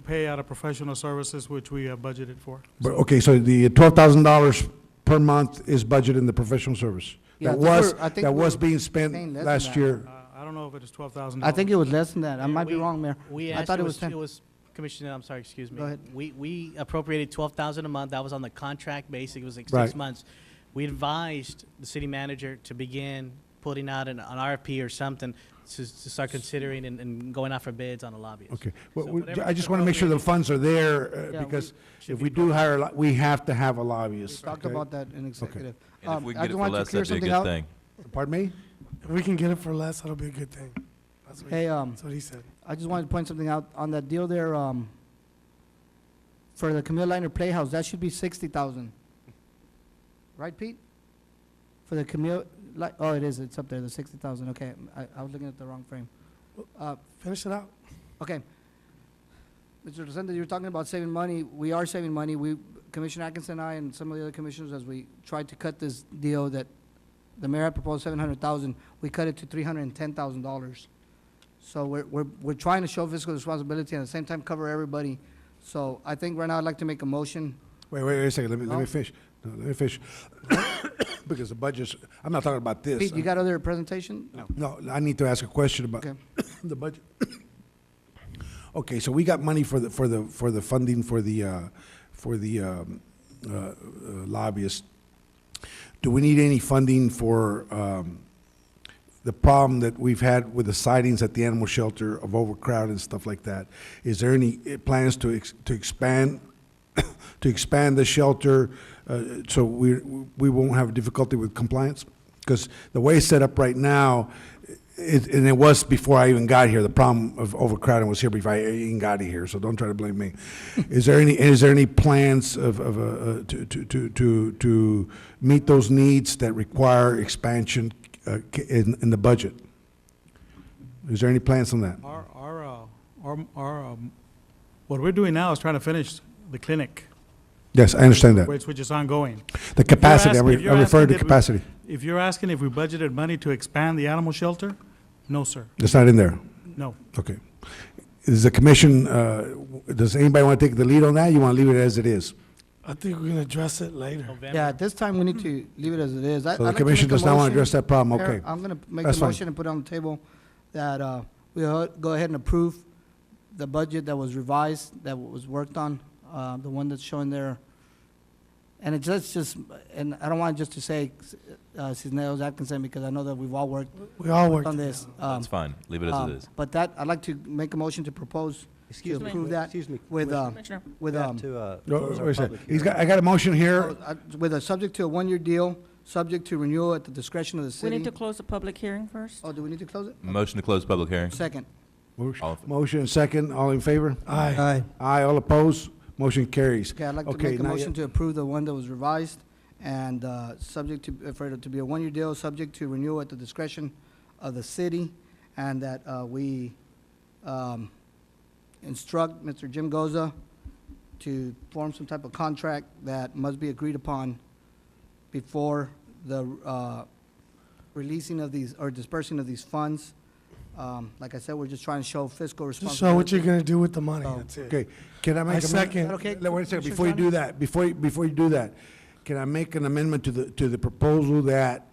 pay out of professional services, which we have budgeted for. But, okay, so the $12,000 per month is budgeted in the professional service? Yeah, That was being spent paying less than last that. year? I don't know if it is $12,000. I think it was less than that. I might be We- wrong, Mayor. We I asked, thought it was 10. it was, Commissioner, I'm sorry, excuse me. Go ahead. We appropriated 12,000 a month. That was on the contract basis. It was like Right. 6 months. We advised the city manager to begin putting out an RFP or something to start considering and going out for bids on a lobbyist. Okay, So well, whatever I just want to make sure the funds are there, Yeah, because should if be we do hire, we have to have a We lobbyist. talked okay? about that in executive. And if we I can get just it for wanted to less, clear that'd be a something good out. thing. Pardon me? If we can get it for less, that'll be a good thing. That's what Hey, that's what he said. I just wanted to point something out on that deal there, for the Camille Liner Playhouse, that should be 60,000. Right, Pete? For the Camille, oh, it is, it's up there, the 60,000, okay. I was looking at the wrong frame. Finish it out. Okay. Mr. Rosendo, you were talking about saving money. We are saving money. Commissioner Atkinson and I and some of the other commissioners, as we tried to cut this deal that the mayor had proposed 700,000, we cut it to $310,000. So we're trying to show fiscal responsibility and at the same time cover everybody. So I think right now I'd like to make a motion. Wait a second, let me No? finish. No, let me finish. Because the budget's, I'm not talking about this. Pete, you got other presentation? No, I need to ask a question about Okay. the budget. Okay, so we got money for the funding for the lobbyists. Do we need any funding for the problem that we've had with the sightings at the animal shelter of overcrowding and stuff like that? Is there any plans to expand the shelter so we won't have difficulty with compliance? Because the way it's set up right now, and it was before I even got here, the problem of overcrowding was here before I even got here, so don't try to blame me. Is there any plans to meet those needs that require expansion in the budget? Is there any plans on that? What we're doing now is trying to finish the clinic, Yes, I understand that. which is ongoing. The capacity, I If you're refer asking to did we- capacity. If you're asking if we budgeted money to expand the animal shelter, no, sir, It's not in there. no. Okay. Is the commission, does anybody want to take the lead on that? You want to leave it as it is? I think we can address it later. November. Yeah, at this time, we need to leave it as it is. So the commission does not want to address that problem, okay. I'm going to make That's the fine. motion and put it on the table that we go ahead and approve the budget that was revised, that was worked on, the one that's showing there. And it's just, and I don't want just to say Cisneros Atkinson, because I know that we've all worked We all worked on this. That's fine. Leave it as it is. But that, I'd like to make a motion to propose Excuse to me. approve that Excuse me. with, Commissioner. with, We have to, No, close our wait a second. public He's hearing. I got a motion here. with a subject to a one-year deal, subject to renewal at the discretion of the We city. need to close the public hearing first. Oh, do we need to close it? Motion to close public hearing. Second. Motion and second, all in favor? Aye. Aye. Aye, all opposed? Motion carries. Okay, I'd like to Okay, make a now motion to approve the one that was revised and subject to, for it to be a one-year deal, subject to renewal at the discretion of the city, and that we instruct Mr. Jim Goza to form some type of contract that must be agreed upon before the releasing of these, or dispersing of these funds. Like I said, we're just trying to show fiscal Just responsibility. show what you're gonna do with the money, So- that's it. Okay, can I make I a? second. Okay. Wait a second, Commissioner before you do Sanders? that, before you do that, can I make an amendment to the proposal that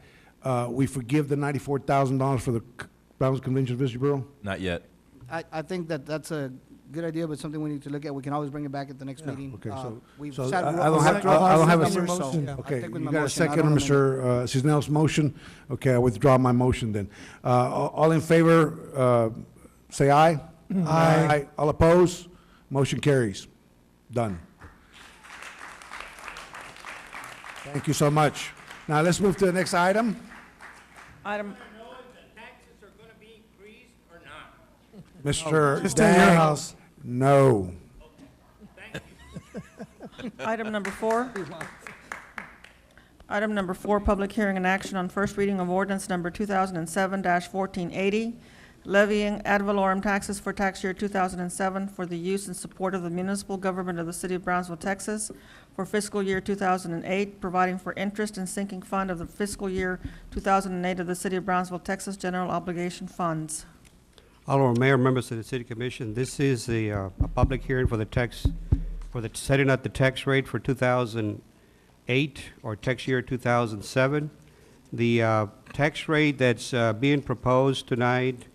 we forgive the $94,000 for the Brownsville Convention Visitor Bureau? Not yet. I think that that's a good idea, but something we need to look at. We can always bring it back at the next meeting. Okay, We've so sat- I don't have, I don't have a. numbers, so I'll Okay, stick with you my got a motion. I second don't on amend it. Mr. Cisneros' motion? Okay, I withdraw my motion then. All in favor, say aye. Aye. All opposed? Motion carries. Done. Thank you so much. Now, let's move to the next item. Item, Taxes are gonna be increased or not? Mr. Just in your Dang, house. No. item number 4. Item number 4, public hearing and action on first reading of ordinance number 2007-1480, levying ad valorem taxes for tax year 2007 for the use and support of the municipal government of the city of Brownsville, Texas for fiscal year 2008, providing for interest and sinking fund of the fiscal year 2008 of the city of Brownsville, Texas general obligation funds. Honorable Mayor, members of the City Commission, this is a public hearing for setting up the tax rate for 2008 or tax year 2007. The tax rate that's being proposed tonight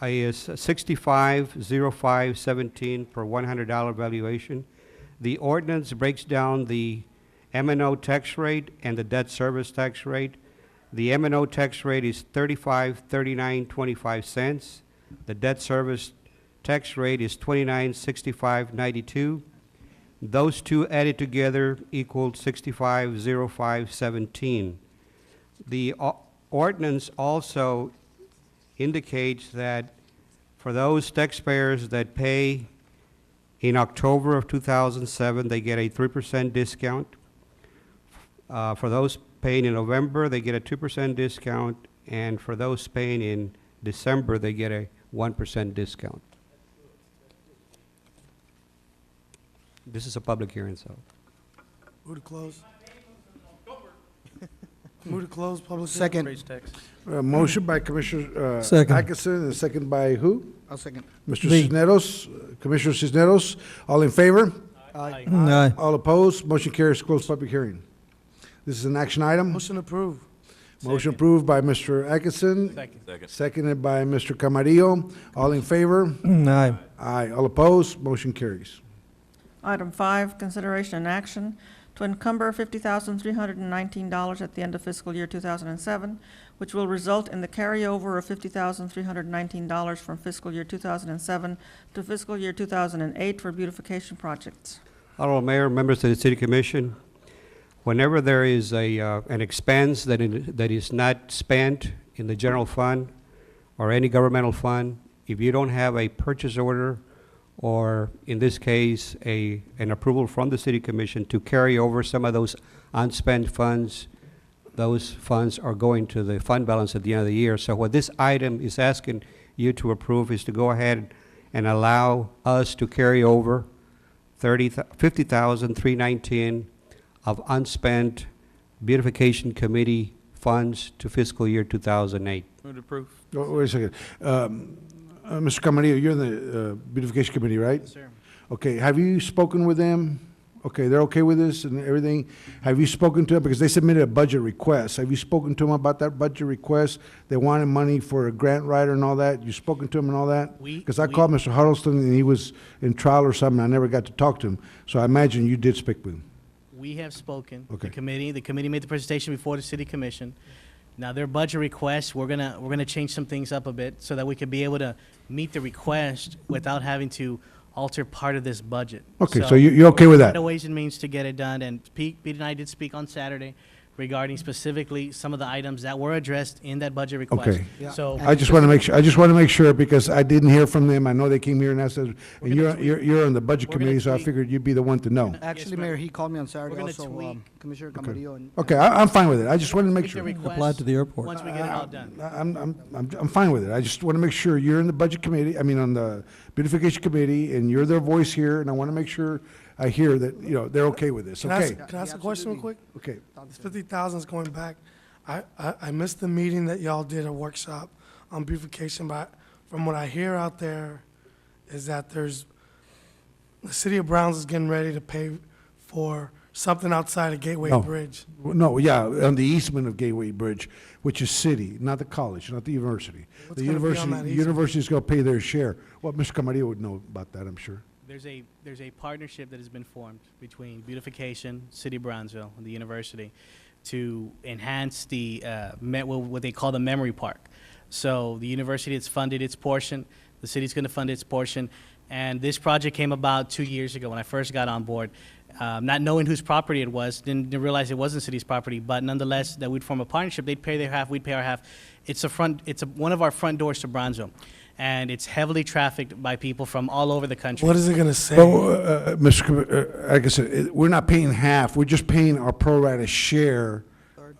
is 65.0517 per $100 valuation. The ordinance breaks down the M&O tax rate and the debt service tax rate. The M&O tax rate is 35.3925 cents. The debt service tax rate is 29.6592. Those two added together equal 65.0517. The ordinance also indicates that for those taxpayers that pay in October of 2007, they get a 3% discount. For those paying in November, they get a 2% discount, and for those paying in December, they get a 1% discount. This is a public hearing, so. Move to close. Move to close public. Second. Raise tax. Motion by Commissioner Second. Atkinson, and second by who? I'll second. Mr. Me. Cisneros, Commissioner Cisneros, all in favor? Aye. Aye. All opposed? Motion carries. Close public hearing. This is an action item. Motion approved. Motion approved by Mr. Atkinson. Second. Seconded by Mr. Camarillo. All in favor? Aye. Aye. All opposed? Motion carries. Item 5, consideration and action to encumber $50,319 at the end of fiscal year 2007, which will result in the carryover of $50,319 from fiscal year 2007 to fiscal year 2008 for beautification projects. Honorable Mayor, members of the City Commission, whenever there is an expense that is not spent in the general fund or any governmental fund, if you don't have a purchase order or in this case, an approval from the City Commission to carry over some of those unspent funds, those funds are going to the fund balance at the end of the year. So what this item is asking you to approve is to go ahead and allow us to carry over $50,319 of unspent beautification committee funds to fiscal year 2008. Move to approve. Oh, wait a second. Mr. Camarillo, you're in the beautification committee, right? Yes, sir. Okay, have you spoken with them? Okay, they're okay with this and everything? Have you spoken to them? Because they submitted a budget request. Have you spoken to them about that budget request? They wanted money for a grant writer and all that. You spoken to them and all that? Because I called Mr. Huddleston and he was in trial or something. I never got to talk to him. So I imagine you did speak with him. We have spoken. Okay. The committee made the presentation before the city commission. Now, their budget request, we're gonna change some things up a bit so that we can be able to meet the request without having to alter part of this budget. Okay, so you're okay with that? There are ways and means to get it done, and Pete and I did speak on Saturday regarding specifically some of the items that were addressed in that budget request. Okay. So. I just want to make sure because I didn't hear from them. I know they came here and asked us, and you're on the budget we're gonna committee, so I tweak- figured you'd be the one to know. Actually, Yes, Mayor, he called me on Saturday We're gonna also, tweak- Commissioner Camarillo. And Okay, I'm fine with it. I just wanted to make Tweak the sure. request Applied to the airport. Once we get it all done. I'm fine with it. I just want to make sure you're in the budget committee, on the beautification committee, and you're their voice here, and I want to make sure I hear that, they're okay with this, Can I okay? ask a question real quick? Okay. This 50,000 is going back. I missed the meeting that y'all did, a workshop on beautification, but from what I hear out there is that the city of Browns is getting ready to pay for something outside of Gateway No. Bridge. No, yeah, on the easement of Gateway Bridge, which is city, not the college, not the university. What's The gonna be on university, that the easement? university's going to pay their share. Well, Mr. Camarillo would know about that, I'm sure. There's a partnership that has been formed between beautification, City of Brownsville, and the university to enhance the what they call the memory park. So the university has funded its portion, the city's going to fund its portion, and this project came about 2 years ago when I first got on board. Not knowing whose property it was, didn't realize it wasn't the city's property, but nonetheless, that we'd form a partnership. They'd pay their half, we'd pay our half. It's one of our front doors to Brownsville. and it's heavily trafficked by people from all over the country. What is it gonna say? Well, like I said, we're not paying half, we're just paying our pro rata share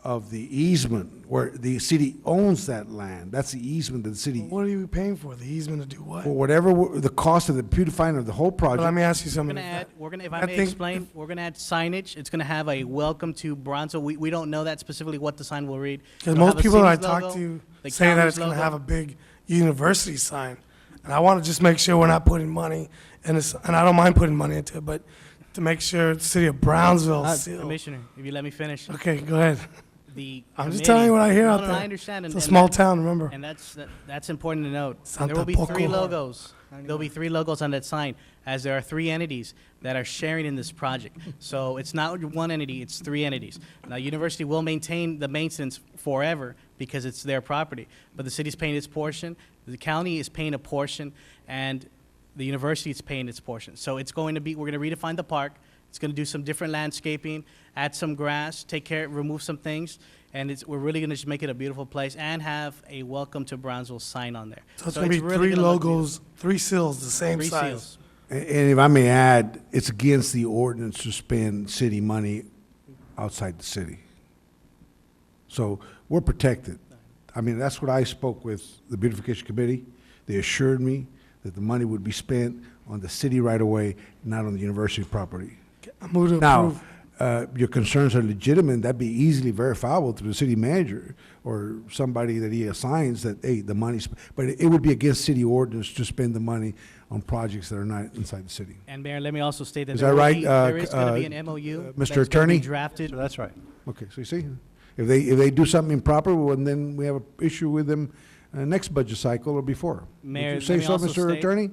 of the easement, where the city owns that land. That's the easement that the city, What are you paying for? The easement to do what? or whatever the cost of the beautifying of the whole But let project. me ask you We're something. gonna add, if I I may think- explain, we're gonna add signage. It's gonna have a welcome to Brownsville. We don't know that specifically what the sign will read. Because It'll most have a people that I city's talk logo, to the say that county's it's gonna logo. have a big university sign. And I want to just make sure we're not putting money in this, and I don't mind putting money into it, but to make sure the city of Brownsville still. Commissioner, if you let me finish. Okay, go ahead. The I'm just committee- telling you what I hear No, out no, there. I understand. It's and- a and small that- town, remember. And that's important to note. Santa There will be 3 Poco. logos. There'll be 3 logos on that sign, as there are 3 entities that are sharing in this project. So it's not one entity, it's 3 entities. Now, university will maintain the maintenance forever because it's their property, but the city's paying its portion, the county is paying a portion, and the university is paying its portion. So it's going to be, we're going to redefine the park. It's going to do some different landscaping, add some grass, remove some things, and we're really going to just make it a beautiful place and have a welcome to Brownsville sign on there. So it's gonna be really 3 gonna look logos, 3 seals, the same 3 size. seals. And if I may add, it's against the ordinance to spend city money outside the city. So we're protected. I mean, that's what I spoke with the beautification committee. They assured me that the money would be spent on the city right away, not on the university property. I move to Now, approve. your concerns are legitimate. That'd be easily verifiable through the city manager or somebody that he assigns that, hey, the money's, but it would be against city ordinance to spend the money on projects that are not inside the city. And Mayor, let me also state that Is there that will right, be- there is going to be an MOU. Mr. that's gonna be Attorney? Drafted. That's right. Okay, so you see, if they do something improper, well, then we have an issue with them next budget cycle or before. Would Mayor, you let say me so, also Mr. state- Attorney?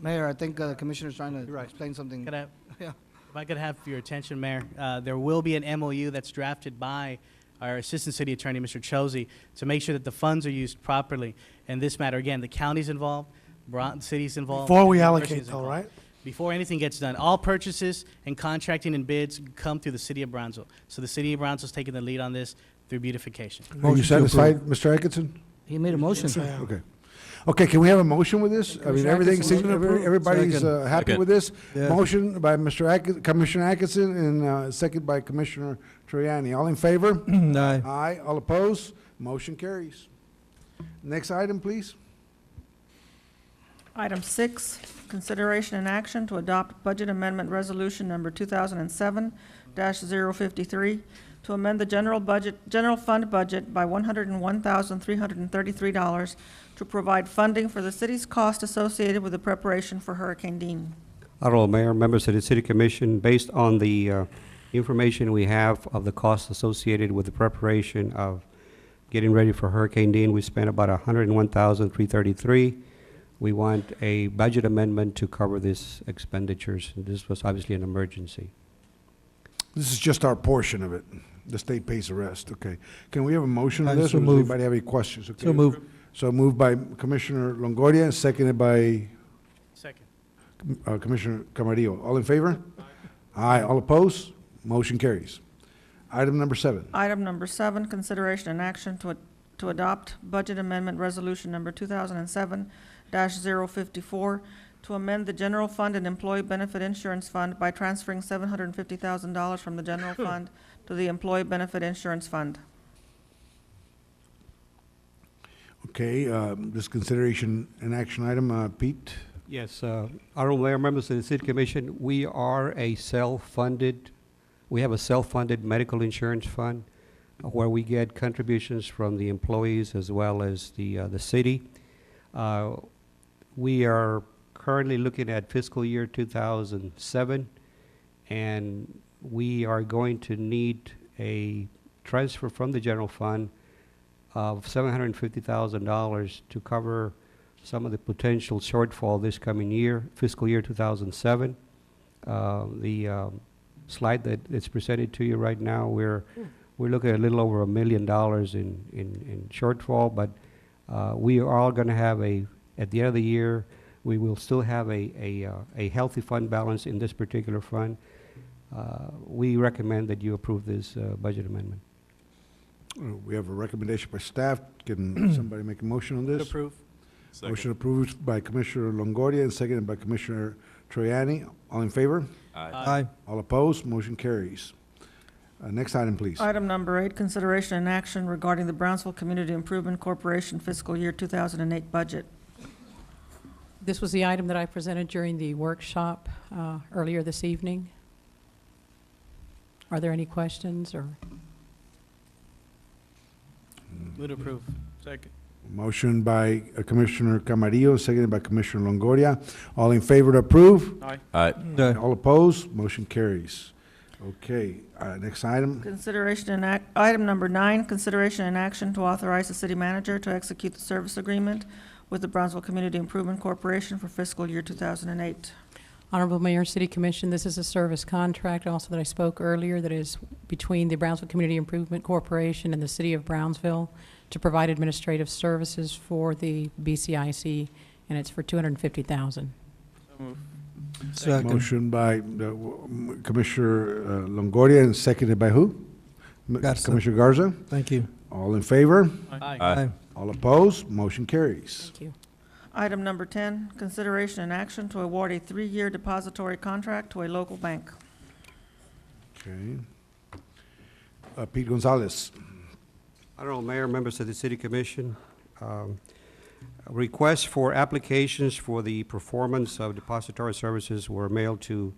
Mayor, I think the commissioner's trying to explain something. Could I- Yeah. If I could have your attention, Mayor, there will be an MOU that's drafted by our Assistant City Attorney, Mr. Chosey, to make sure that the funds are used properly. In this matter, again, the county's involved, the city's involved. Before we and the allocate university's though, involved. right? Before anything gets done, all purchases and contracting and bids come through the city of Brownsville. So the city of Brownsville's taking the lead on this through beautification. Are you satisfied, Mr. Atkinson? He made a motion. Yes, I am. Okay. Okay, can we have a motion with this? I mean, Commissioner everything, Atkinson, motion approved. everybody's Second. happy Second. with this? Yeah. Motion by Commissioner Atkinson and second by Commissioner Troyani. All in favor? Aye. Aye. All opposed? Motion carries. Next item, please. Item 6, consideration and action to adopt Budget Amendment Resolution Number 2007-053 to amend the general fund budget by $101,333 to provide funding for the city's cost associated with the preparation for Hurricane Dean. Honorable Mayor, members of the City Commission, based on the information we have of the costs associated with the preparation of getting ready for Hurricane Dean, we spent about $101,333. We want a budget amendment to cover these expenditures. This was obviously an emergency. This is just our portion of it. The state pays the rest, okay. Can we have a motion on I this, so or does move. anybody have any questions? Okay. So move. So moved by Commissioner Longoria, and seconded by Second. Commissioner Camarillo. All in favor? Aye. All opposed? Motion carries. Item number 7. Item number 7, consideration and action to adopt Budget Amendment Resolution Number 2007-054 to amend the General Fund and Employee Benefit Insurance Fund by transferring $750,000 from the General Fund to the Employee Benefit Insurance Fund. Okay, this consideration and action item, Pete? Yes, Honorable Mayor, members of the City Commission, we are a we have a self-funded medical insurance fund where we get contributions from the employees as well as the city. We are currently looking at fiscal year 2007, and we are going to need a transfer from the general fund of $750,000 to cover some of the potential shortfall this coming year, fiscal year 2007. The slide that is presented to you right now, we're looking at a little over $1 million in shortfall, but we are all going to have at the end of the year, we will still have a healthy fund balance in this particular fund. We recommend that you approve this budget amendment. We have a recommendation by staff. Can somebody make a motion on this? Approve. Motion approved by Commissioner Longoria and seconded by Commissioner Troyani. All in favor? Aye. All opposed? Motion carries. Next item, please. Item number 8, consideration and action regarding the Brownsville Community Improvement Corporation fiscal year 2008 budget. This was the item that I presented during the workshop earlier this evening. Are there any questions or? Move to approve. Second. Motion by Commissioner Camarillo, seconded by Commissioner Longoria. All in favor to approve? Aye. Aye. All opposed? Motion carries. Okay, next item. Consideration and item number 9, consideration and action to authorize the city manager to execute the service agreement with the Brownsville Community Improvement Corporation for fiscal year 2008. Honorable Mayor, City Commission, this is a service contract also that I spoke earlier that is between the Brownsville Community Improvement Corporation and the City of Brownsville to provide administrative services for the BCIC, and it's for $250,000. So move. Second. Motion by Commissioner Longoria and seconded by who? Garza. Commissioner Garza. Thank you. All in favor? Aye. Aye. All opposed? Motion carries. Thank you. Item number 10, consideration and action to award a 3-year depository contract to a local bank. Okay. Pete Gonzalez. Honorable Mayor, members of the City Commission, requests for applications for the performance of depository services were mailed to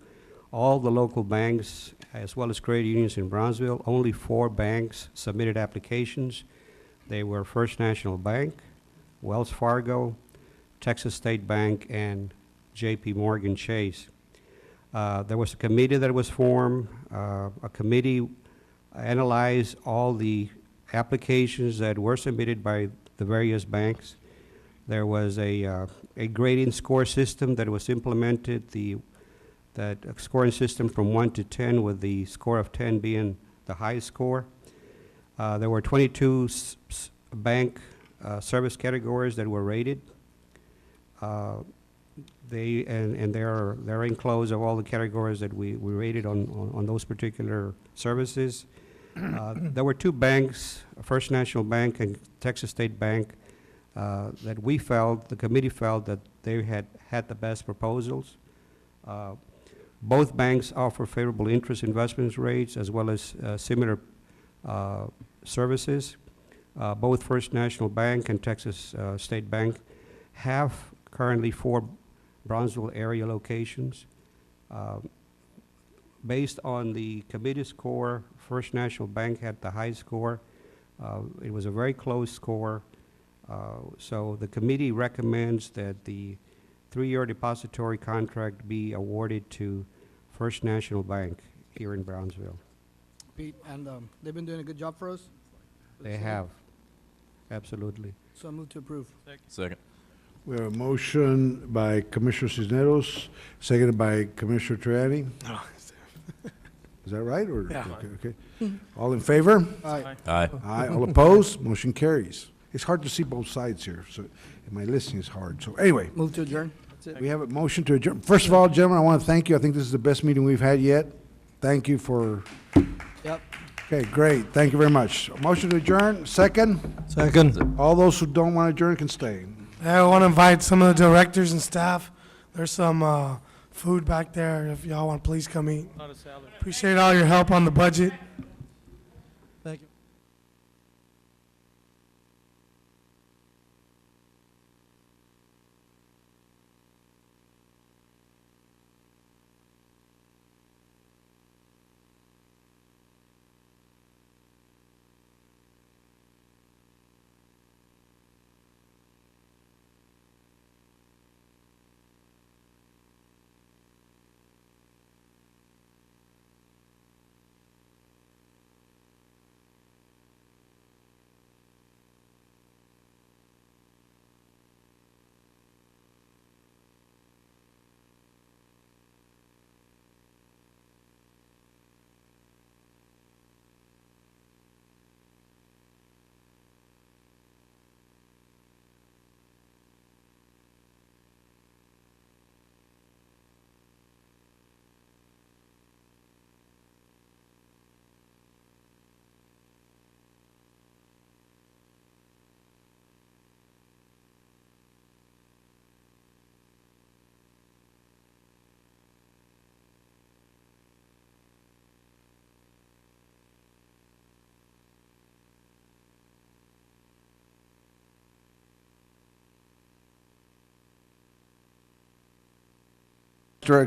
all the local banks as well as credit unions in Brownsville. Only 4 banks submitted applications. They were First National Bank, Wells Fargo, Texas State Bank, and J.P. Morgan Chase. There was a committee that was formed. A committee analyzed all the applications that were submitted by the various banks. There was a grading score system that was implemented, that scoring system from 1 to 10, with the score of 10 being the highest score. There were 22 bank service categories that were rated. They're enclosed of all the categories that we rated on those particular services. There were 2 banks, First National Bank and Texas State Bank, that we felt, the committee felt that they had the best proposals. Both banks offer favorable interest investment rates as well as similar services. Both First National Bank and Texas State Bank have currently 4 Brownsville area locations. Based on the committee score, First National Bank had the high score. It was a very close score. So the committee recommends that the 3-year depository contract be awarded to First National Bank here in Brownsville. Pete, and they've been doing a good job for us? They have, absolutely. So I move to approve. Second. We have a motion by Commissioner Cisneros, seconded by Commissioner Triani. Is that right? Or Yeah. Okay. All in favor? Aye. Aye. Aye. All opposed? Motion carries. It's hard to see both sides here, so my listening is hard. So anyway, Move to adjourn. we have a motion to adjourn. First of all, gentlemen, I want to thank you. I think this is the best meeting we've had yet. Thank you for, Yep. okay, great. Thank you very much. Motion to adjourn, second. Second. All those who don't want to adjourn can stay. I want to invite some of the directors and staff. There's some food back there. If y'all want, please come eat. Not a salad. Appreciate all your help on the budget.